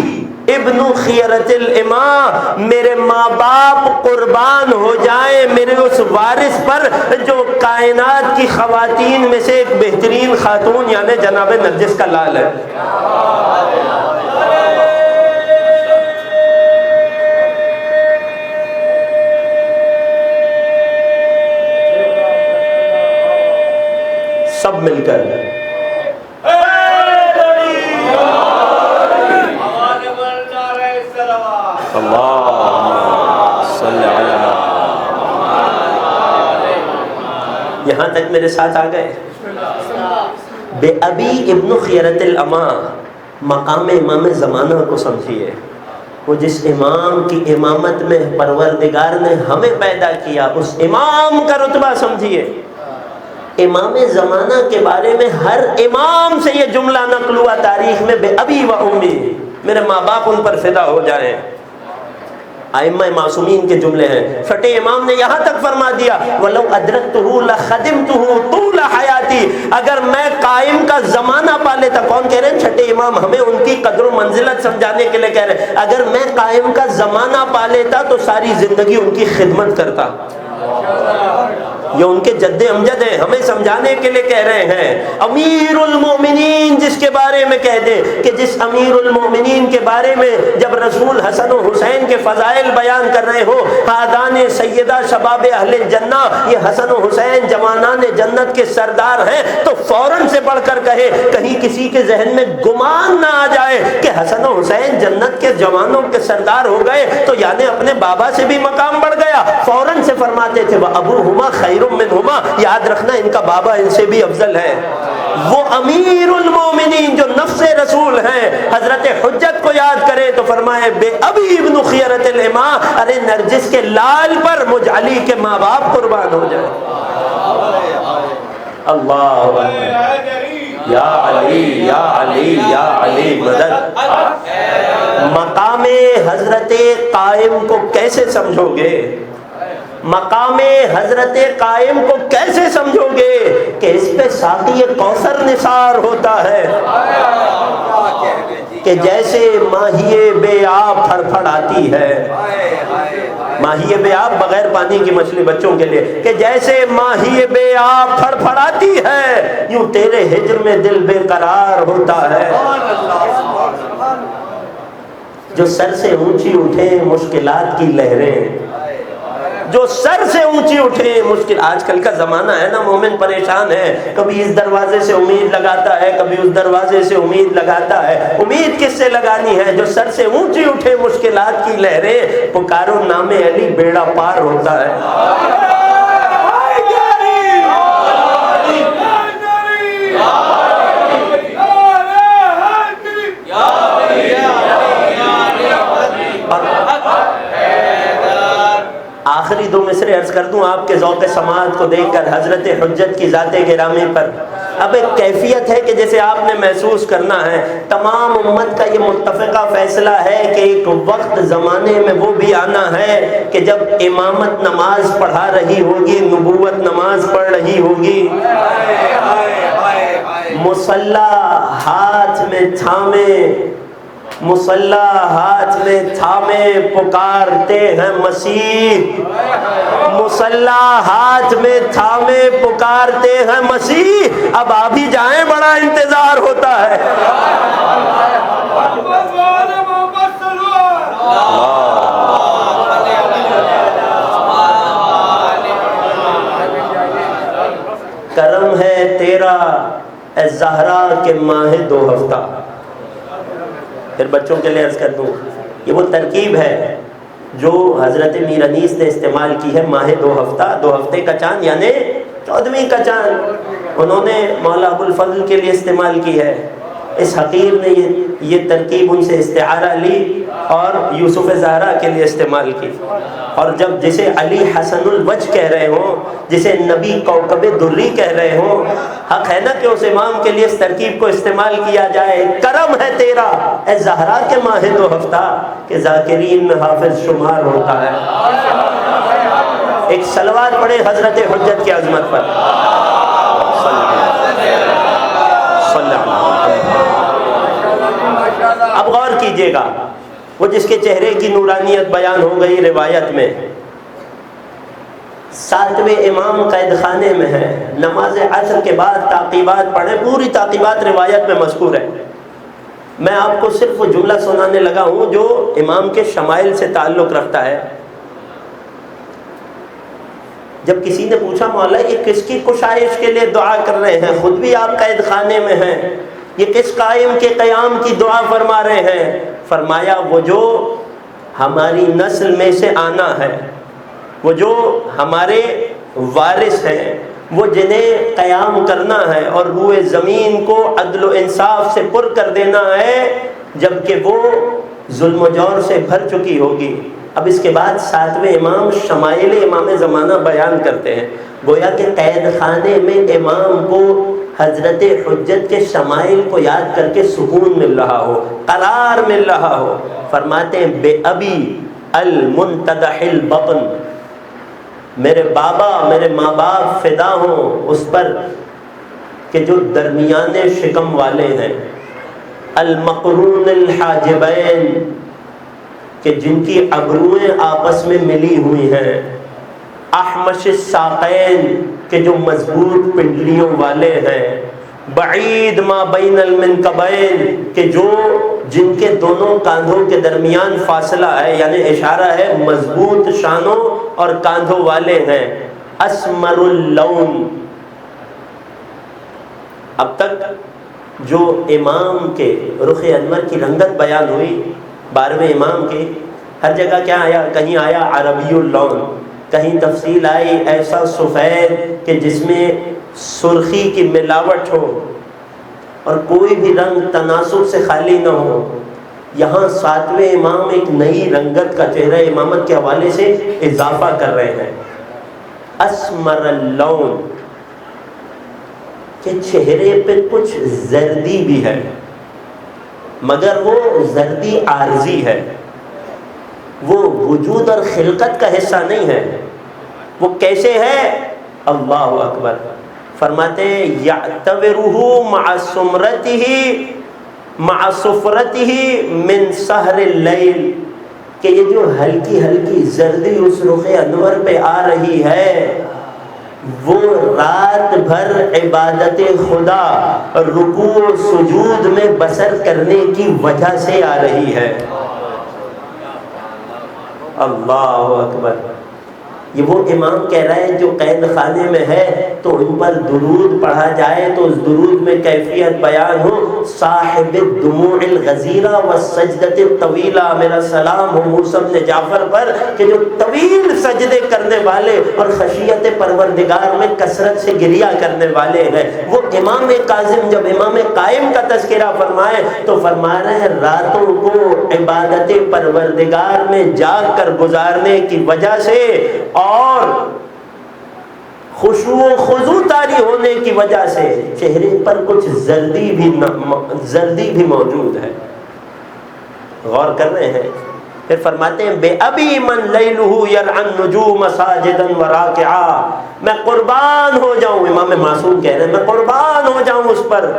ابن خیرت الامام، میرے ماں باپ قربان ہو جائیں میرے اس وارث پر جو کائنات کی خواتین میں سے ایک بہترین خاتون یعنی جناب نرجس کا لال ہے. سب مل کر یہاں تک میرے ساتھ آ گئے. بے ابی ابن خیرت الاما، مقام امام زمانہ کو سمجھیے، وہ جس امام کی امامت میں پروردگار نے ہمیں پیدا کیا، اس امام کا رتبہ سمجھیے. امام زمانہ کے بارے میں ہر امام سے یہ جملہ نقل ہوا تاریخ میں، بے ابی و امی، میرے ماں باپ ان پر فدا ہو جائیں. ائمہ معصومین کے جملے ہیں. چھٹے امام نے یہاں تک فرما دیا وَلَوْ أَدْرَكْتُهُ لَخَدِمْتُهُ طُولَ حَيَاتِي، اگر میں قائم کا زمانہ پا لیتا. کون کہہ رہے ہیں؟ چھٹے امام ہمیں ان کی قدر و منزلت سمجھانے کے لیے کہہ رہے ہیں. اگر میں قائم کا زمانہ پا لیتا تو ساری زندگی ان کی خدمت کرتا. یہ ان کے جد امجد ہیں، ہمیں سمجھانے کے لیے کہہ رہے ہیں. امیر المومنین جس کے بارے میں کہہ دے کہ جس امیر المومنین کے بارے میں جب رسول حسن و حسین کے فضائل بیان کر رہے ہو، ہادان سیدہ شباب اہل جنہ، یہ حسن و حسین جوانان جنت کے سردار ہیں، تو فوراً سے بڑھ کر کہے، کہیں کسی کے ذہن میں گمان نہ آ جائے کہ حسن و حسین جنت کے جوانوں کے سردار ہو گئے تو یعنی اپنے بابا سے بھی مقام بڑھ گیا. فوراً سے فرماتے تھے وَأَبُوهُمَا خَيْرٌ مِّنْهُمَا، یاد رکھنا ان کا بابا ان سے بھی افضل ہے. وہ امیر المومنین جو نفس رسول ہیں، حضرت حجت کو یاد کریں تو فرمائے بے ابی ابن خیرت الامام، ارے نرجس کے لال پر مجھ علی کے ماں باپ قربان ہو جائے. اللہ یا علی یا علی یا علی مدد. مقام حضرت قائم کو کیسے سمجھو گے؟ مقام حضرت قائم کو کیسے سمجھو گے کہ اس پہ ساقی کوثر نثار ہوتا ہے کہ جیسے ماہی بے آب پھڑپھڑاتی ہے. ماہی بے آب بغیر پانی کی مچھلی بچوں کے لیے، کہ جیسے ماہی بے آب پھڑپھڑاتی ہے یوں تیرے ہجر میں دل بے قرار ہوتا ہے. جو سر سے اونچی اٹھیں مشکلات کی لہریں، جو سر سے اونچی اٹھے مشکل. آج کل کا زمانہ ہے نا، مومن پریشان ہے، کبھی اس دروازے سے امید لگاتا ہے، کبھی اس دروازے سے امید لگاتا ہے. امید کس سے لگانی ہے؟ جو سر سے اونچی اٹھے مشکلات کی لہریں، پکارو نام علی بیڑا پار ہوتا ہے. آخری دو مصرے عرض کر دوں آپ کے ذوق سماعت کو دیکھ کر حضرت حجت کی ذات گرامی پر. اب ایک کیفیت ہے کہ جیسے آپ نے محسوس کرنا ہے، تمام امت کا یہ متفقہ فیصلہ ہے کہ ایک وقت زمانے میں وہ بھی آنا ہے کہ جب امامت نماز پڑھا رہی ہوگی، نبوت نماز پڑھ رہی ہوگی، مصلی ہاتھ میں تھامے، مصلی ہاتھ میں تھامے پکارتے ہیں مسیح، مصلی ہاتھ میں تھامے پکارتے ہیں مسیح. اب آپ ہی جائیں، بڑا انتظار ہوتا ہے. کرم ہے تیرا اے زہرا کے ماہ 2 ہفتہ. پھر بچوں کے لیے عرض کر دوں، یہ وہ ترکیب ہے جو حضرت میر انیس نے استعمال کی ہے. ماہ 2 ہفتہ، 2 ہفتے کا چاند یعنی 14ویں کا چاند انہوں نے مولا ابو الفضل کے لیے استعمال کی ہے. اس حقیر نے یہ ترکیب ان سے استعارہ لی اور یوسف زہرا کے لیے استعمال کی. اور جب جسے علی حسن الوجہ کہہ رہے ہوں، جسے نبی کوكب دری کہہ رہے ہوں، حق ہے نا کہ اس امام کے لیے اس ترکیب کو استعمال کیا جائے. کرم ہے تیرا اے زہرا کے ماہ 2 ہفتہ کہ ذاکرین میں حافظ شمار ہوتا ہے. ایک صلوات پڑھے حضرت حجت کی عظمت پر. اب غور کیجئے گا، وہ جس کے چہرے کی نورانیت بیان ہو گئی روایت میں، 7ویں امام قید خانے میں ہے، نماز عصر کے بعد تعقیبات پڑھیں، پوری تعقیبات روایت میں مذکور ہے. میں آپ کو صرف وہ جملہ سنانے لگا ہوں جو امام کے شمائل سے تعلق رکھتا ہے. جب کسی نے پوچھا مولا یہ کس کی کشائش کے لیے دعا کر رہے ہیں، خود بھی آپ قید خانے میں ہیں، یہ کس قائم کے قیام کی دعا فرما رہے ہیں؟ فرمایا وہ جو ہماری نسل میں سے آنا ہے، وہ جو ہمارے وارث ہیں، وہ جنہیں قیام کرنا ہے اور روئے زمین کو عدل و انصاف سے پر کر دینا ہے، جبکہ وہ ظلم و جور سے بھر چکی ہوگی. اب اس کے بعد 7ویں امام شمائل امام زمانہ بیان کرتے ہیں. گویا کہ قید خانے میں امام کو حضرت حجت کے شمائل کو یاد کر کے سکون مل رہا ہو، قرار مل رہا ہو. فرماتے ہیں بے ابی المنتدح البطن، میرے بابا میرے ماں باپ فدا ہوں اس پر کہ جو درمیانے شکم والے ہیں، المقرون الحاجبین کہ جن کی ابرویں آپس میں ملی ہوئی ہیں، احمش الساقین کہ جو مضبوط پنڈلیوں والے ہیں، بعید ما بین المنکبین کہ جو جن کے دونوں کاندھوں کے درمیان فاصلہ ہے، یعنی اشارہ ہے مضبوط شانوں اور کاندھوں والے ہیں، اسمر اللون. اب تک جو امام کے رخ انور کی رنگت بیان ہوئی 12ویں امام کی، ہر جگہ کیا آیا؟ کہیں آیا عربی اللون، کہیں تفصیل آئی ایسا سفید کہ جس میں سرخی کی ملاوٹ ہو اور کوئی بھی رنگ تناسب سے خالی نہ ہو. یہاں 7ویں امام ایک نئی رنگت کا چہرہ امامت کے حوالے سے اضافہ کر رہے ہیں. اسمر اللون کہ چہرے پہ کچھ زردی بھی ہے. مگر وہ زردی عارضی ہے، وہ وجود اور خلقت کا حصہ نہیں ہے۔ وہ کیسے ہے؟ اللہ اکبر، فرماتے ہیں یعتبرہ مع صفرتہ من سحر اللیل، کہ یہ جو ہلکی ہلکی زردی اس رخ انور پہ آ رہی ہے وہ رات بھر عبادت خدا رکوع و سجود میں بسر کرنے کی وجہ سے آ رہی ہے۔ اللہ اکبر، یہ وہ امام کہہ رہا ہے جو قید خانے میں ہے تو ان پر درود پڑھا جائے تو اس درود میں کیفیت بیان ہو، صاحب الدموع الغزیرہ والسجدۃ الطویلہ، میرا سلام ہو موسیٰ بن جعفر پر کہ جو طویل سجدے کرنے والے اور خشیت پروردگار میں کثرت سے گریہ کرنے والے ہیں۔ وہ امام کاظم جب امام قائم کا تذکرہ فرمائے تو فرما رہے ہیں راتوں کو عبادت پروردگار میں جاگ کر گزارنے کی وجہ سے اور خشوع و خضوع طاری ہونے کی وجہ سے چہرے پر کچھ زردی بھی موجود ہے۔ غور کر رہے ہیں؟ پھر فرماتے ہیں بے ابی من لیلہ یرعی النجوم ساجدا وراکعا، میں قربان ہو جاؤں، امام معصوم کہہ رہے ہیں میں قربان ہو جاؤں اس پر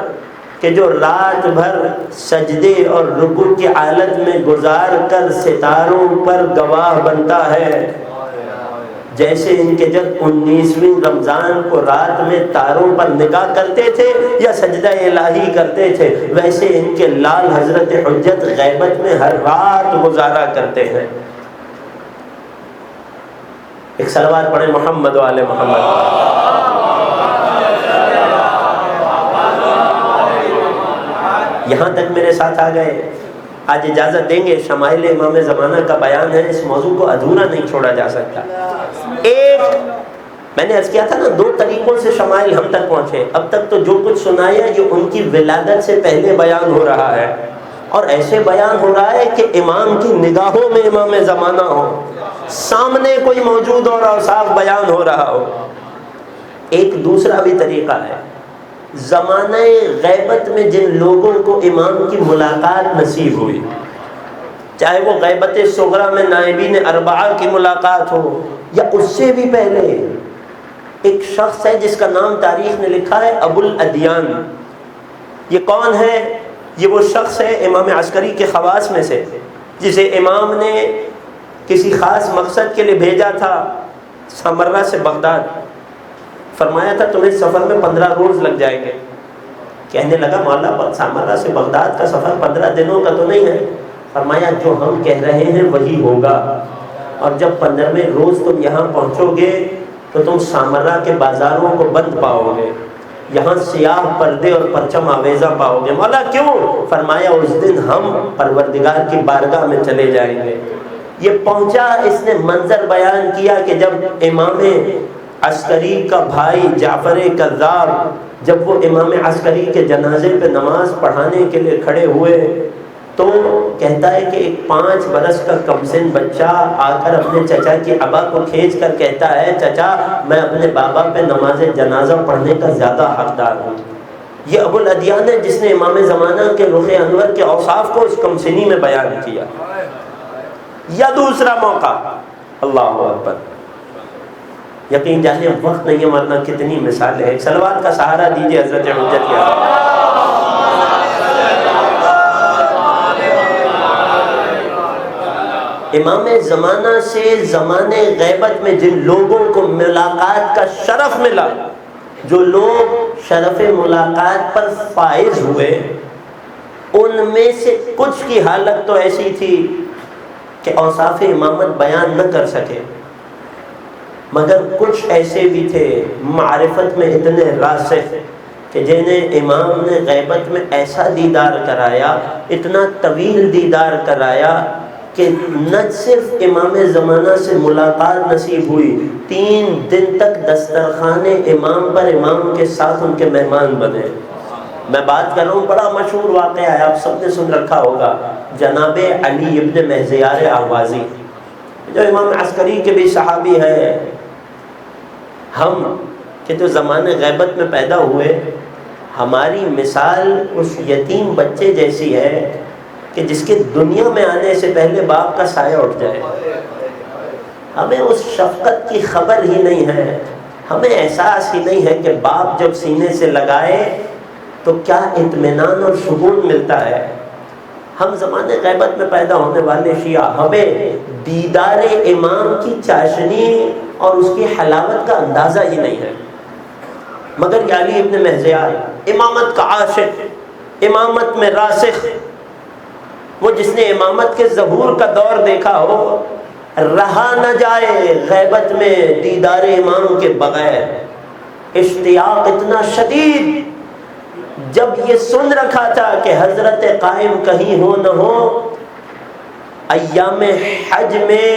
کہ جو رات بھر سجدے اور رکوع کی حالت میں گزار کر ستاروں پر گواہ بنتا ہے۔ جیسے ان کے جب 19ویں رمضان کو رات میں تاروں پر نگاہ کرتے تھے یا سجدہ الہی کرتے تھے، ویسے ان کے لال حضرت حجت غیبت میں ہر رات گزارا کرتے ہیں۔ ایک صلوات پڑھیں محمد و آل محمد۔ یہاں تک میرے ساتھ آ گئے؟ آج اجازت دیں گے، شمائل امام زمانہ کا بیان ہے، اس موضوع کو ادھورا نہیں چھوڑا جا سکتا۔ ایک میں نے عرض کیا تھا نا، 2 طریقوں سے شمائل ہم تک پہنچے، اب تک تو جو کچھ سنایا یہ ان کی ولادت سے پہلے بیان ہو رہا ہے، اور ایسے بیان ہو رہا ہے کہ امام کی نگاہوں میں امام زمانہ ہو، سامنے کوئی موجود اور اوصاف بیان ہو رہا ہو۔ ایک دوسرا بھی طریقہ ہے، زمانہ غیبت میں جن لوگوں کو امام کی ملاقات نصیب ہوئی، چاہے وہ غیبت صغریٰ میں نائبین اربعہ کی ملاقات ہو یا اس سے بھی پہلے، ایک شخص ہے جس کا نام تاریخ نے لکھا ہے ابو الادیان۔ یہ کون ہے؟ یہ وہ شخص ہے امام عسکری کے خواص میں سے، جسے امام نے کسی خاص مقصد کے لیے بھیجا تھا سامرہ سے بغداد۔ فرمایا تھا تمہیں سفر میں 15 روز لگ جائیں گے۔ کہنے لگا مولا سامرہ سے بغداد کا سفر 15 دنوں کا تو نہیں ہے۔ فرمایا جو ہم کہہ رہے ہیں وہی ہوگا، اور جب 15ویں روز تم یہاں پہنچو گے تو تم سامرہ کے بازاروں کو بند پاؤ گے، یہاں سیاہ پردے اور پرچم آویزہ پاؤ گے۔ مولا کیوں؟ فرمایا اس دن ہم پروردگار کی بارگاہ میں چلے جائیں گے۔ یہ پہنچا، اس نے منظر بیان کیا کہ جب امام عسکری کا بھائی جعفر کذاب جب وہ امام عسکری کے جنازے پہ نماز پڑھانے کے لیے کھڑے ہوئے تو کہتا ہے کہ ایک 5 برس کا کم سن بچہ آ کر اپنے چچا کی ابا کو کھینچ کر کہتا ہے چچا میں اپنے بابا پہ نماز جنازہ پڑھنے کا زیادہ حقدار ہوں۔ یہ ابو الادیان ہے جس نے امام زمانہ کے رخ انور کے اوصاف کو اس کم سنی میں بیان کیا۔ یا دوسرا موقع، اللہ اکبر، یقین جانے وقت نہیں ہے ورنہ کتنی مثالیں ہیں۔ صلوات کا سہارا دیجیے حضرت حجت کے آقا۔ امام زمانہ سے زمانے غیبت میں جن لوگوں کو ملاقات کا شرف ملا، جو لوگ شرف ملاقات پر فائز ہوئے، ان میں سے کچھ کی حالت تو ایسی تھی کہ اوصاف امامت بیان نہ کر سکے، مگر کچھ ایسے بھی تھے معرفت میں اتنے راسخ کہ جنہیں امام نے غیبت میں ایسا دیدار کرایا، اتنا طویل دیدار کرایا کہ نہ صرف امام زمانہ سے ملاقات نصیب ہوئی، 3 دن تک دسترخوان امام پر امام کے ساتھ ان کے مہمان بنے۔ میں بات کر رہا ہوں، بڑا مشہور واقعہ ہے، آپ سب نے سن رکھا ہوگا، جناب علی ابن مہزیار احوازی جو امام عسکری کے بھی صحابی ہیں۔ ہم کہ جو زمانے غیبت میں پیدا ہوئے، ہماری مثال اس یتیم بچے جیسی ہے کہ جس کے دنیا میں آنے سے پہلے باپ کا سایہ اٹھ جائے. ہمیں اس شفقت کی خبر ہی نہیں ہے، ہمیں احساس ہی نہیں ہے کہ باپ جب سینے سے لگائے تو کیا اطمینان اور سکون ملتا ہے. ہم زمانے غیبت میں پیدا ہونے والے شیعہ، ہمیں دیدار امام کی چاشنی اور اس کی حلاوت کا اندازہ ہی نہیں ہے. مگر یہ علی ابن مہزیار امامت کا عاشق، امامت میں راسخ، وہ جس نے امامت کے ظہور کا دور دیکھا ہو، رہا نہ جائے غیبت میں دیدار امام کے بغیر. اشتیاق اتنا شدید، جب یہ سن رکھا تھا کہ حضرت قائم کہیں ہو نہ ہو، ایام حج میں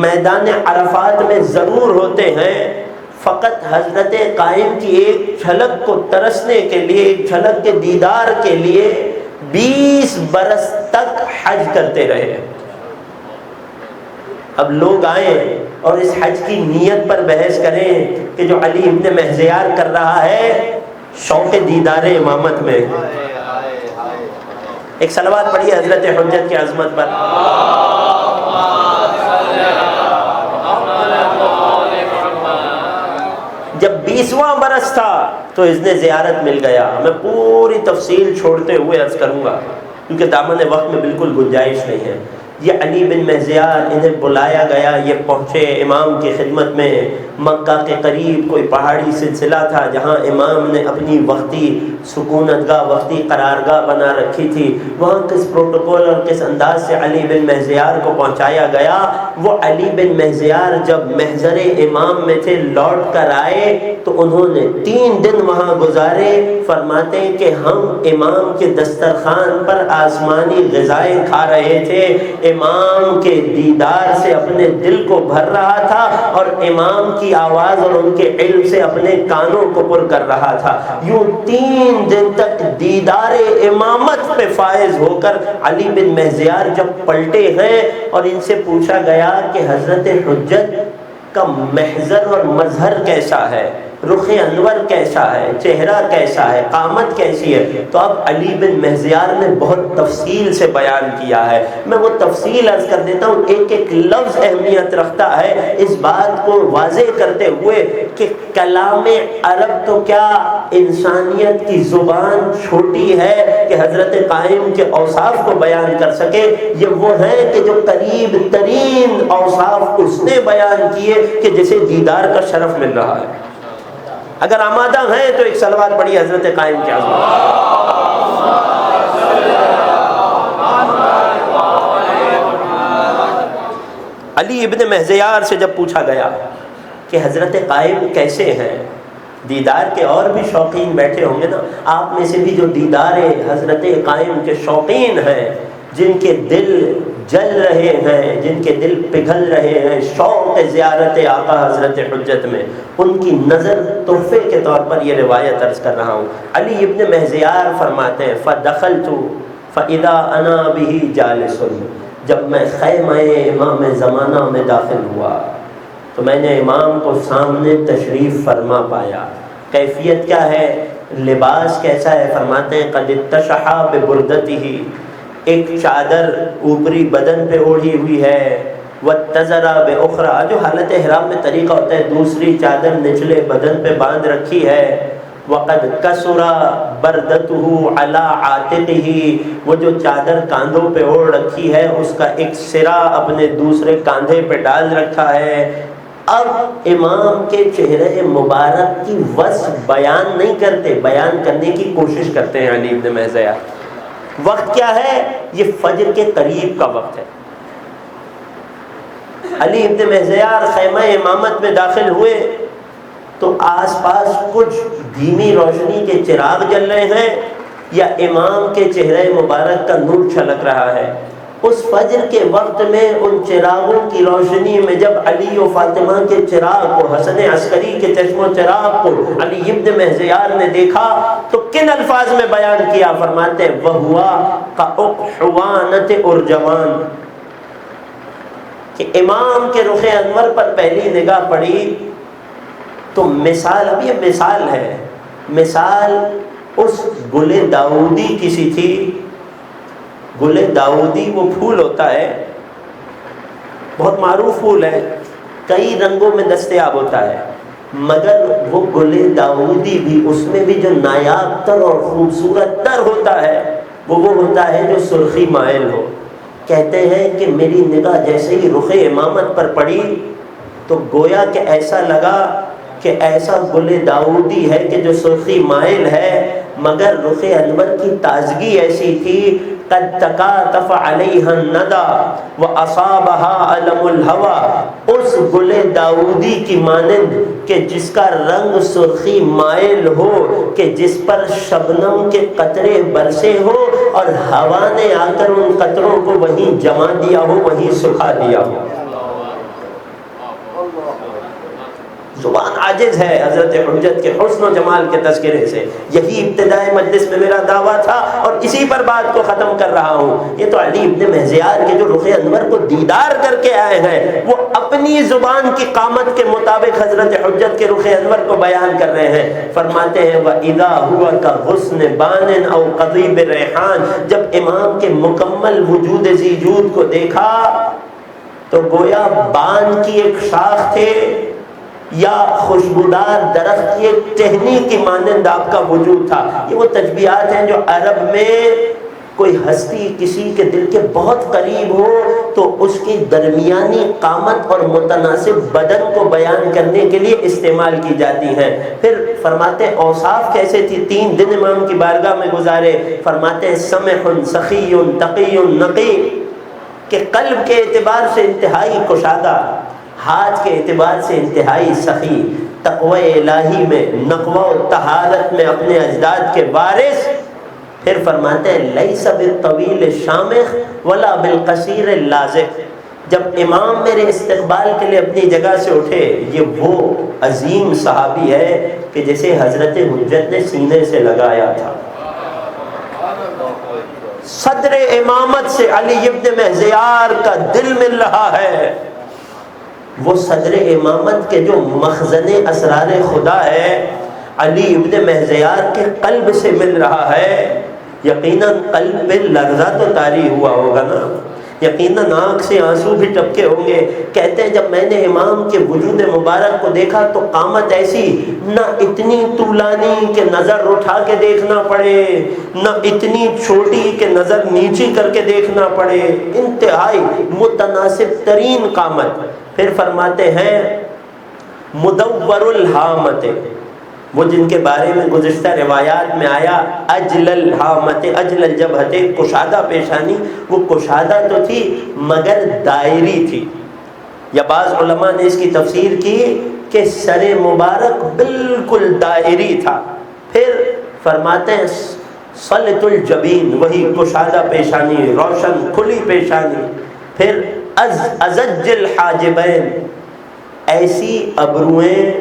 میدان عرفات میں ضرور ہوتے ہیں، فقط حضرت قائم کی ایک جھلک کو ترسنے کے لیے، ایک جھلک کے دیدار کے لیے 20 برس تک حج کرتے رہے. اب لوگ آئیں اور اس حج کی نیت پر بحث کریں کہ جو علی ابن مہزیار کر رہا ہے شوق دیدار امامت میں. ایک صلوات پڑھیے حضرت حجت کی عظمت پر. جب 20واں برس تھا تو اذن زیارت مل گیا. میں پوری تفصیل چھوڑتے ہوئے عرض کروں گا کیونکہ دامن وقت میں بالکل گنجائش نہیں ہے. یہ علی بن مہزیار، انہیں بلایا گیا، یہ پہنچے امام کی خدمت میں. مکہ کے قریب کوئی پہاڑی سلسلہ تھا جہاں امام نے اپنی وقتی سکونت گاہ، وقتی قرارگاہ بنا رکھی تھی. وہاں کس پروٹوکول اور کس انداز سے علی بن مہزیار کو پہنچایا گیا. وہ علی بن مہزیار جب محضر امام میں تھے، لوٹ کر آئے تو انہوں نے 3 دن وہاں گزارے. فرماتے ہیں کہ ہم امام کے دسترخوان پر آسمانی غذائیں کھا رہے تھے، امام کے دیدار سے اپنے دل کو بھر رہا تھا اور امام کی آواز اور ان کے علم سے اپنے کانوں کو پر کر رہا تھا. یوں 3 دن تک دیدار امامت پہ فائز ہو کر علی بن مہزیار جب پلٹے ہیں اور ان سے پوچھا گیا کہ حضرت حجت کا محضر اور مظہر کیسا ہے، رخ انور کیسا ہے، چہرہ کیسا ہے، قامت کیسی ہے، تو اب علی بن مہزیار نے بہت تفصیل سے بیان کیا ہے. میں وہ تفصیل عرض کر دیتا ہوں، ایک ایک لفظ اہمیت رکھتا ہے اس بات کو واضح کرتے ہوئے کہ کلام عرب تو کیا انسانیت کی زبان چھوٹی ہے کہ حضرت قائم کے اوصاف کو بیان کر سکے. یہ وہ ہے کہ جو قریب ترین اوصاف اس نے بیان کیے کہ جسے دیدار کا شرف مل رہا ہے. اگر آمادہ ہیں تو ایک صلوات پڑھیے حضرت قائم کی عظمت. علی ابن مہزیار سے جب پوچھا گیا کہ حضرت قائم کیسے ہیں، دیدار کے اور بھی شوقین بیٹھے ہوں گے نا، آپ میں سے بھی جو دیدار حضرت قائم کے شوقین ہیں، جن کے دل جل رہے ہیں، جن کے دل پگھل رہے ہیں شوق زیارت آقا حضرت حجت میں، ان کی نظر تحفے کے طور پر یہ روایت عرض کر رہا ہوں. علی ابن مہزیار فرماتے ہیں فَدَخَلْتُ فَإِذَا أَنَا بِهِ جَالِسٌ. جب میں خیمہ امام زمانہ میں داخل ہوا تو میں نے امام کو سامنے تشریف فرما پایا. کیفیت کیا ہے، لباس کیسا ہے؟ فرماتے ہیں قد اتشح ببردتہ، ایک چادر اوپری بدن پہ اوڑھی ہوئی ہے، واتزر باخرى، جو حالت احرام میں طریقہ ہوتا ہے، دوسری چادر نچلے بدن پہ باندھ رکھی ہے. وقد کسر بردتہ علی عاتقہ، وہ جو چادر کاندھوں پہ اوڑھ رکھی ہے اس کا ایک سرا اپنے دوسرے کاندھے پہ ڈال رکھا ہے. اب امام کے چہرے مبارک کی وصف بیان نہیں کرتے، بیان کرنے کی کوشش کرتے ہیں علی ابن مہزیار. وقت کیا ہے؟ یہ فجر کے قریب کا وقت ہے. علی ابن مہزیار خیمہ امامت میں داخل ہوئے تو آس پاس کچھ دھیمی روشنی کے چراغ جل رہے ہیں یا امام کے چہرے مبارک کا نور چھلک رہا ہے. اس فجر کے وقت میں ان چراغوں کی روشنی میں جب علی و فاطمہ کے چراغ کو، حسن عسکری کے چشم و چراغ کو علی ابن مہزیار نے دیکھا تو کن الفاظ میں بیان کیا؟ فرماتے ہیں وَهُوَ كَأُقْحُوَانَةِ أُرْجَوَانٍ، کہ امام کے رخ انور پر پہلی نگاہ پڑی تو مثال، اب یہ مثال ہے، مثال اس گل داؤدی کی سی تھی گل داؤدی وہ پھول ہوتا ہے، بہت معروف پھول ہے، کئی رنگوں میں دستیاب ہوتا ہے، مگر وہ گل داؤدی بھی اس میں بھی جو نایاب تر اور خوبصورت تر ہوتا ہے وہ ہوتا ہے جو سرخی مائل ہو۔ کہتے ہیں کہ میری نگاہ جیسے ہی رخ امامت پر پڑی تو گویا کہ ایسا لگا کہ ایسا گل داؤدی ہے کہ جو سرخی مائل ہے، مگر رخ انور کی تازگی ایسی تھی، قد تکاتف علیہا الندی واصابہا علم الہوی، اس گل داؤدی کی مانند کہ جس کا رنگ سرخی مائل ہو، کہ جس پر شبنم کے قطرے برسے ہو اور ہوا نے آ کر ان قطروں کو وہیں جما دیا ہو، وہیں سکھا دیا ہو۔ زبان عاجز ہے حضرت حجت کے حسن و جمال کے تذکرے سے۔ یہی ابتدائی مجلس میں میرا دعویٰ تھا اور اسی پر بات کو ختم کر رہا ہوں۔ یہ تو علی ابن مہزیار کے جو رخ انور کو دیدار کر کے آئے ہیں، وہ اپنی زبان کی قامت کے مطابق حضرت حجت کے رخ انور کو بیان کر رہے ہیں۔ فرماتے ہیں وَإِذَا هُوَ كَغُصْنِ بَانٍ أَوْ قَضِيبِ الرَّيْحَانِ، جب امام کے مکمل وجود ذیجود کو دیکھا تو گویا بان کی ایک شاخ تھے یا خوشبودار درخت کی ایک ٹہنی کی مانند آپ کا وجود تھا۔ یہ وہ تشبیہات ہیں جو عرب میں کوئی ہستی کسی کے دل کے بہت قریب ہو تو اس کی درمیانی قامت اور متناسب بدن کو بیان کرنے کے لیے استعمال کی جاتی ہیں۔ پھر فرماتے ہیں اوصاف کیسے تھی، 3 دن امام کی بارگاہ میں گزارے۔ فرماتے ہیں سمح سخی تقی نقی، کہ قلب کے اعتبار سے انتہائی کشادہ، ہاتھ کے اعتبار سے انتہائی سخی، تقوی الہی میں، نقوہ و طہارت میں اپنے اجداد کے وارث۔ پھر فرماتے ہیں لیس بالطویل الشامخ ولا بالقصیر اللازق، جب امام میرے استقبال کے لیے اپنی جگہ سے اٹھے، یہ وہ عظیم صحابی ہے کہ جسے حضرت حجت نے سینے سے لگایا تھا۔ صدر امامت سے علی ابن مہزیار کا دل مل رہا ہے، وہ صدر امامت کے جو مخزن اسرار خدا ہے علی ابن مہزیار کے قلب سے مل رہا ہے۔ یقیناً قلب میں لرزہ تو طاری ہوا ہوگا نا، یقیناً آنکھ سے آنسو بھی ٹپکے ہوں گے۔ کہتے ہیں جب میں نے امام کے وجود مبارک کو دیکھا تو قامت ایسی، نہ اتنی طولانی کہ نظر اٹھا کے دیکھنا پڑے، نہ اتنی چھوٹی کہ نظر نیچی کر کے دیکھنا پڑے، انتہائی متناسب ترین قامت۔ پھر فرماتے ہیں مدور الحامت، وہ جن کے بارے میں گزشتہ روایات میں آیا اجل الحامت، اجل الجبہت، کشادہ پیشانی، وہ کشادہ تو تھی مگر دائری تھی، یا بعض علماء نے اس کی تفسیر کی کہ سر مبارک بالکل دائری تھا۔ پھر فرماتے ہیں صلت الجبین، وہی کشادہ پیشانی، روشن کھلی پیشانی۔ پھر ازج الحاجبین، ایسی ابرویں،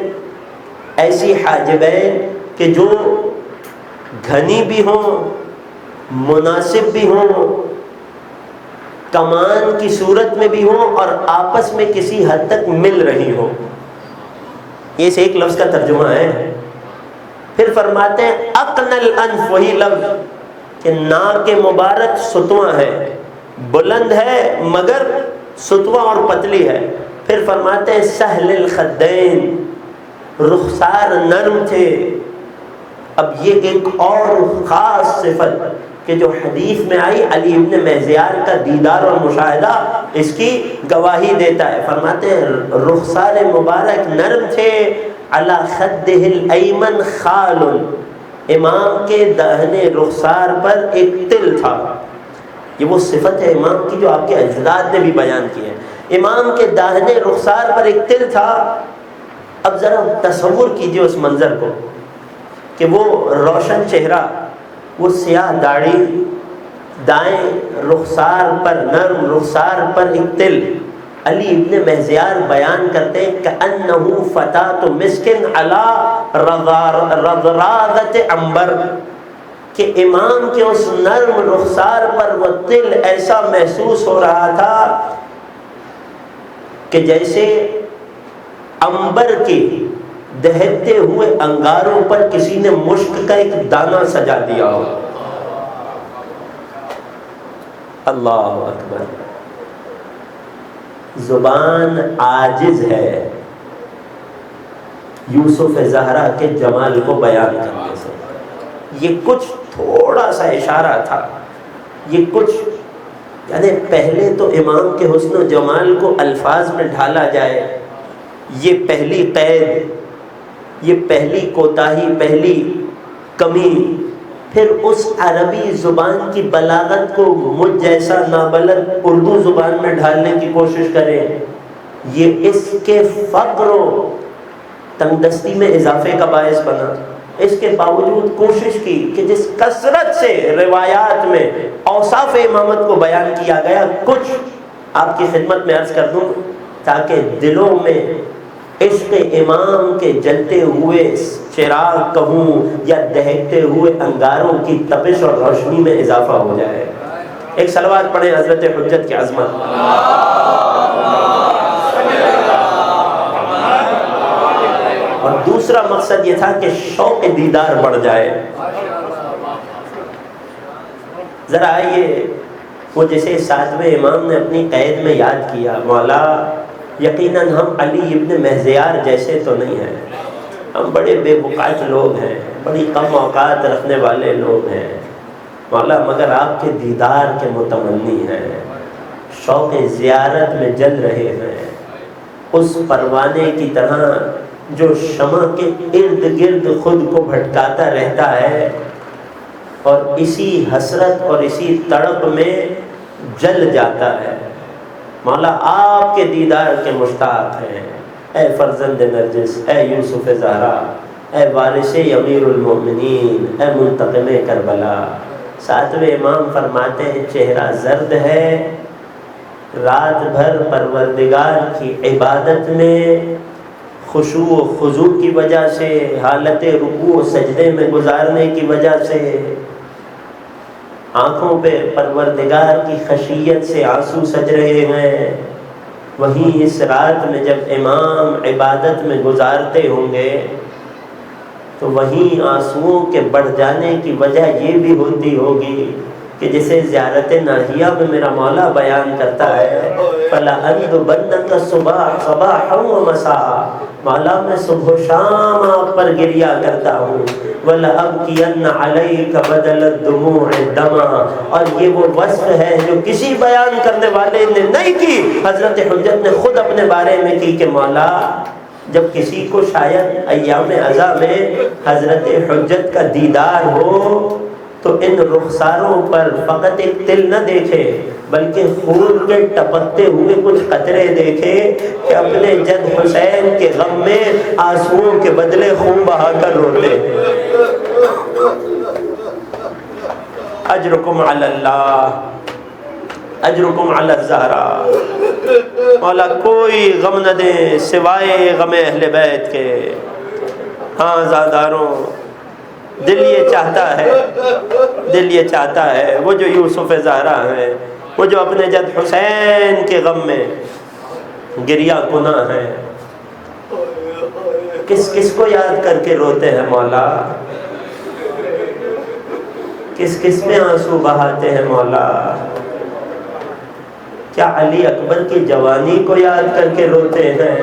ایسی حاجبین کہ جو گھنی بھی ہوں، مناسب بھی ہوں، کمان کی صورت میں بھی ہوں اور آپس میں کسی حد تک مل رہی ہوں۔ یہ اس ایک لفظ کا ترجمہ ہے۔ پھر فرماتے ہیں اقن الانف، وہی لفظ کہ ناک مبارک ستواں ہے، بلند ہے مگر ستواں اور پتلی ہے۔ پھر فرماتے ہیں سہل الخدین، رخسار نرم تھے۔ اب یہ ایک اور خاص صفت کہ جو حدیث میں آئی، علی ابن مہزیار کا دیدار اور مشاہدہ اس کی گواہی دیتا ہے۔ فرماتے ہیں رخسار مبارک نرم تھے، علی خدہ الایمن خال، امام کے داہنے رخسار پر ایک تل تھا۔ یہ وہ صفت ہے امام کی جو آپ کے اجداد نے بھی بیان کی ہے۔ امام کے داہنے رخسار پر ایک تل تھا۔ اب ذرا تصور کیجئے اس منظر کو کہ وہ روشن چہرہ، وہ سیاہ داڑھی، دائیں رخسار پر، نرم رخسار پر ایک تل۔ علی ابن مہزیار بیان کرتے ہیں کأنہ فتاۃ مسکن علی رضراضۃ عنبر، کہ امام کے اس نرم رخسار پر وہ تل ایسا محسوس ہو رہا تھا کہ جیسے عنبر کے دہتے ہوئے انگاروں پر کسی نے مشک کا ایک دانہ سجا دیا ہو۔ اللہ اکبر. زبان عاجز ہے یوسف زہرا کے جمال کو بیان کرنے سے. یہ کچھ تھوڑا سا اشارہ تھا، یہ کچھ یعنی پہلے تو امام کے حسن و جمال کو الفاظ میں ڈھالا جائے، یہ پہلی قید، یہ پہلی کوتاہی، پہلی کمی. پھر اس عربی زبان کی بلاغت کو مجھ جیسا نابلد اردو زبان میں ڈھالنے کی کوشش کریں، یہ اس کے فقر و تنگ دستی میں اضافے کا باعث بنا. اس کے باوجود کوشش کی کہ جس کثرت سے روایات میں اوصاف امامت کو بیان کیا گیا، کچھ آپ کی خدمت میں عرض کر دوں تاکہ دلوں میں عشق امام کے جلتے ہوئے چراغ کہوں یا دہکتے ہوئے انگاروں کی تپش اور روشنی میں اضافہ ہو جائے. ایک صلوات پڑھیں حضرت حجت کی عظمت. اور دوسرا مقصد یہ تھا کہ شوق دیدار بڑھ جائے. ذرا آئیے وہ جیسے ساتویں امام نے اپنی قید میں یاد کیا، مولا یقیناً ہم علی ابن مہزیار جیسے تو نہیں ہیں، ہم بڑے بے بقعت لوگ ہیں، بڑی کم اوقات رکھنے والے لوگ ہیں مولا، مگر آپ کے دیدار کے متمنی ہیں، شوق زیارت میں جل رہے ہیں، اس پروانے کی طرح جو شمع کے ارد گرد خود کو بھٹکاتا رہتا ہے اور اسی حسرت اور اسی تڑپ میں جل جاتا ہے. مولا آپ کے دیدار کے مشتاق ہیں. اے فرزند نرجس، اے یوسف زہرا، اے وارث امیر المومنین، اے منتقم کربلا. ساتویں امام فرماتے ہیں چہرہ زرد ہے، رات بھر پروردگار کی عبادت میں خشوع و خضوع کی وجہ سے، حالت رکوع و سجدے میں گزارنے کی وجہ سے آنکھوں پہ پروردگار کی خشیت سے آنسو سج رہے ہیں. وہیں اس رات میں جب امام عبادت میں گزارتے ہوں گے تو وہیں آنسوؤں کے بڑھ جانے کی وجہ یہ بھی ہوتی ہوگی کہ جسے زیارت ناہیہ میں میرا مولا بیان کرتا ہے فَلَأَنْدُبَنَّكَ صَبَاحًا وَمَسَاءً، مولا میں صبح و شام آپ پر گریا کرتا ہوں. وَلَأَبْكِيَنَّ عَلَيْكَ بَدَلَ الدُّمُوعِ دَمًا، اور یہ وہ وصف ہے جو کسی بیان کرنے والے نے نہیں کی، حضرت حجت نے خود اپنے بارے میں کی کہ مولا جب کسی کو شاید ایام عزا میں حضرت حجت کا دیدار ہو تو ان رخساروں پر فقط ایک تل نہ دیکھے بلکہ خون کے ٹپکتے ہوئے کچھ قطرے دیکھے کہ اپنے جد حسین کے غم میں آنسوؤں کے بدلے خون بہا کر روتے. اجرکم علی اللہ، اجرکم علی الزہرا. مولا کوئی غم نہ دے سوائے غم اہل بیت کے. ہاں زاداروں، دل یہ چاہتا ہے، دل یہ چاہتا ہے وہ جو یوسف زہرا ہیں، وہ جو اپنے جد حسین کے غم میں گریہ کنا ہیں، کس کس کو یاد کر کے روتے ہیں مولا، کس کس میں آنسو بہاتے ہیں مولا. کیا علی اکبر کی جوانی کو یاد کر کے روتے ہیں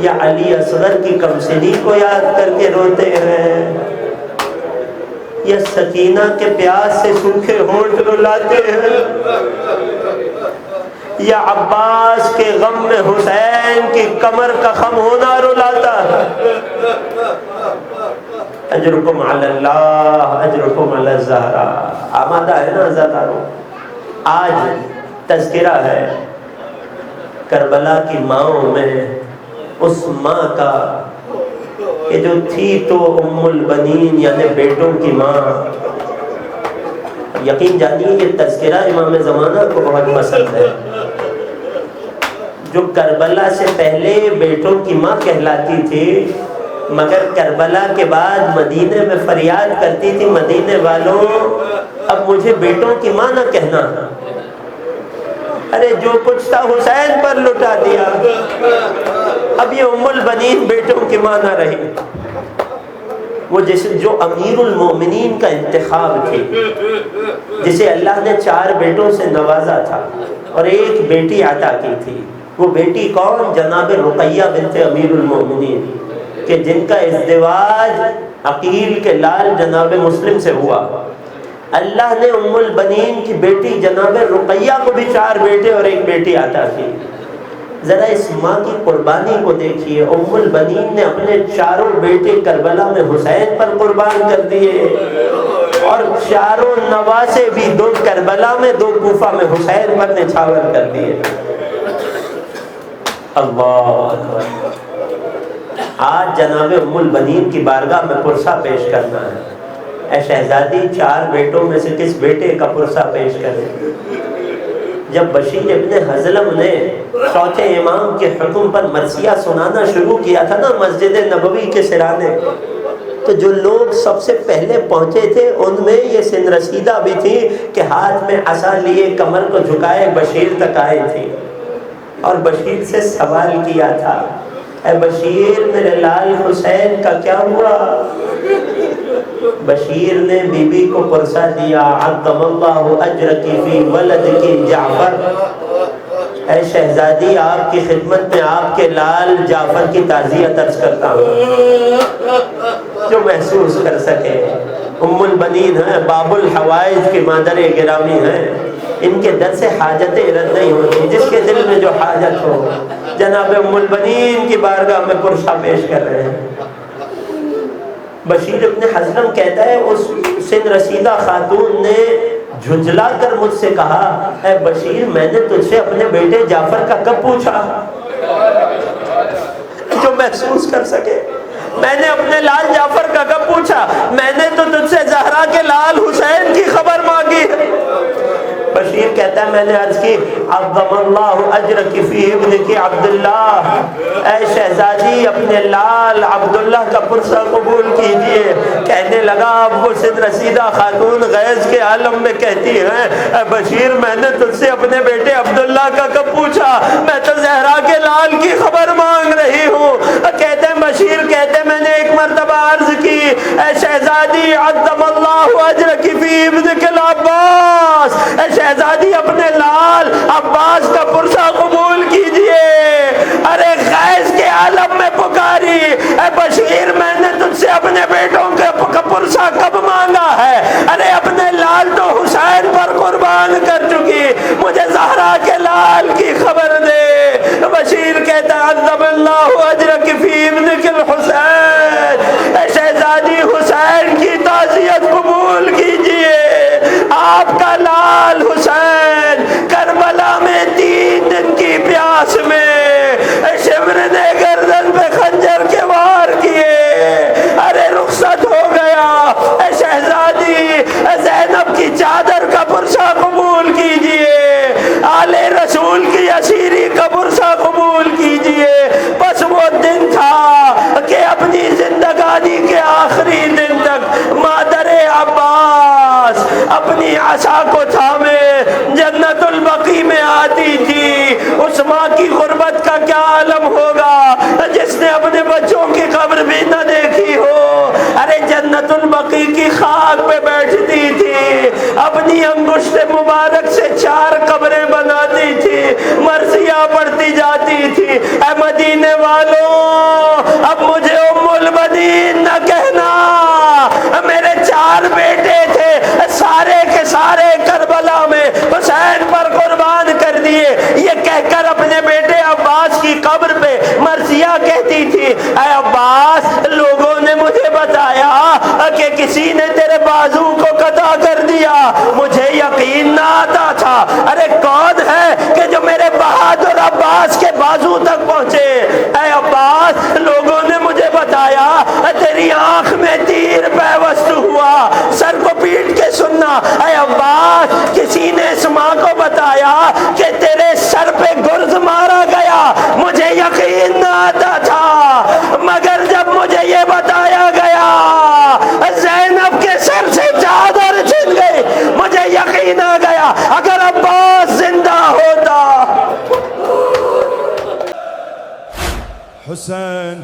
یا علی اصغر کی کمسنی کو یاد کر کے روتے ہیں یا سکینہ کے پیاس سے سوکھے ہونٹ رلاتے ہیں یا عباس کے غم میں حسین کی کمر کا خم ہونا رلاتا ہے. اجرکم علی اللہ، اجرکم علی الزہرا. آمادہ ہے نا عزاداروں؟ آج تذکرہ ہے کربلا کی ماؤں میں اس ماں کا کہ جو تھی تو ام البنین یعنی بیٹوں کی ماں. یقین جانیے یہ تذکرہ امام زمانہ کو بہت پسند ہے. جو کربلا سے پہلے بیٹوں کی ماں کہلاتی تھی مگر کربلا کے بعد مدینے میں فریاد کرتی تھی مدینے والوں اب مجھے بیٹوں کی ماں نہ کہنا، ارے جو کچھ تھا حسین پر لٹا دیا، اب یہ ام البنین بیٹوں کی ماں نہ رہی. وہ جو امیر المومنین کا انتخاب تھی، جسے اللہ نے 4 بیٹوں سے نوازا تھا اور ایک بیٹی عطا کی تھی، وہ بیٹی کون؟ جناب رقیہ بنت امیر المومنین، کہ جن کا ازدواج عقیل کے لال جناب مسلم سے ہوا۔ اللہ نے ام البنین کی بیٹی جناب رقیہ کو بھی 4 بیٹے اور ایک بیٹی عطا کی۔ ذرا اس ماں کی قربانی کو دیکھیے، ام البنین نے اپنے 4 بیٹے کربلا میں حسین پر قربان کر دیے، اور 4 نواسے بھی 2 کربلا میں 2 کوفہ میں حسین پر نچھاور کر دیے۔ اللہ اکبر۔ آج جناب ام البنین کی بارگاہ میں پرسہ پیش کرنا ہے۔ اے شہزادی، 4 بیٹوں میں سے کس بیٹے کا پرسہ پیش کرے؟ جب بشیر ابن حزلم نے چوتھے امام کے حکم پر مرثیہ سنانا شروع کیا تھا نا مسجد نبوی کے سرانے، تو جو لوگ سب سے پہلے پہنچے تھے ان میں یہ سن رسیدہ بھی تھی کہ ہاتھ میں عصا لیے کمر کو جھکائے بشیر تک آئی تھی، اور بشیر سے سوال کیا تھا، اے بشیر میرے لال حسین کا کیا ہوا؟ بشیر نے بی بی کو پرسہ دیا، عظم اللہ اجرکی فی ولدکی جعفر، اے شہزادی آپ کی خدمت میں آپ کے لال جعفر کی تعزیت عرض کرتا ہوں۔ جو محسوس کر سکے، ام البنین ہیں، باب الحوائج کی مادر گرامی ہیں، ان کے در سے حاجتیں رد نہیں ہوتی، جس کے دل میں جو حاجت ہو جناب ام البنین کی بارگاہ میں پرسہ پیش کر رہے ہیں۔ بشیر ابن حزلم کہتا ہے اس سن رسیدہ خاتون نے جھنجلا کر مجھ سے کہا، اے بشیر میں نے تجھ سے اپنے بیٹے جعفر کا کب پوچھا؟ جو محسوس کر سکے، میں نے اپنے لال جعفر کا کب پوچھا؟ میں نے تو تجھ سے زہرا کے لال حسین کی خبر مانگی ہے۔ بشیر کہتا ہے میں نے عرض کی، عظم اللہ اجرک فی ابنک عبداللہ، اے شہزادی اپنے لال عبداللہ کا پرسہ قبول کیجئے۔ کہنے لگا اب وہ سن رسیدہ خاتون غیظ کے عالم میں کہتی ہیں، اے بشیر میں نے تجھ سے اپنے بیٹے عبداللہ کا کب پوچھا؟ میں تو زہرا کے لال کی خبر مانگ رہی ہوں۔ کہتے ہیں بشیر کہتے ہیں میں نے ایک مرتبہ عرض کی، اے شہزادی عظم اللہ اجرک فی ابنک العباس، اے شہزادی اپنے لال عباس کا پرسہ قبول کیجئے۔ ارے غیظ کے عالم میں پکاری، اے بشیر میں نے تجھ سے اپنے بیٹوں کا پرسہ کب مانگا ہے؟ ارے اپنے لال تو حسین پر قربان کر چکی، مجھے زہرا کے لال کی خبر دے۔ بشیر کہتا عظم اللہ اجرک فی ابنک الحسین، اے شہزادی حسین کی تعزیت قبول کیجئے۔ آپ کا لال حسین کربلا میں 3 دن کی پیاس میں شمر نے گردن پہ خنجر کے وار کیے، ارے رخصت ہو گیا۔ اے شہزادی زینب کی چادر کا پرسہ قبول کیجئے، آل رسول کی اسیری کا پرسہ قبول کیجئے۔ بس وہ دن تھا کہ اپنی زندگانی کے آخری دن تک مادر عباس اپنی عصا کو تھامے جنت البقیع میں آتی تھی۔ اس ماں کی غربت کا کیا عالم ہوگا جس نے اپنے بچوں کی قبر بھی نہ دیکھی ہو۔ ارے جنت البقیع کی خاک پہ بیٹھتی تھی، اپنی انگشت مبارک سے 4 قبریں بناتی تھی، مرثیہ پڑھتی جاتی تھی۔ اے مدینے والوں، اب مجھے ام البنین نہ کہنا، میرے 4 بیٹے تھے، سارے کے سارے کربلا میں حسین پر قربان کر دیے، یہ کہہ کر اپنے بیٹے عباس کی قبر پہ مرثیہ کہتی تھی، اے عباس لوگوں نے مجھے بتایا کہ کسی نے تیرے بازو کو قطع کر دیا، مجھے یقین نہ آتا تھا۔ ارے کون ہے کہ جو میرے بہادر عباس کے بازو تک پہنچے؟ اے عباس لوگوں نے مجھے بتایا تیری آنکھ میں تیر پیوست ہوا، سر کو پیٹ کے سننا۔ اے عباس کسی نے اس ماں کو بتایا کہ تیرے سر پہ گرز مارا گیا، مجھے یقین نہ آتا تھا، مگر جب مجھے یہ بتایا گیا زینب کے سر سے چادر چھن گئی، مجھے یقین آ گیا اگر عباس زندہ ہوتا۔ حسین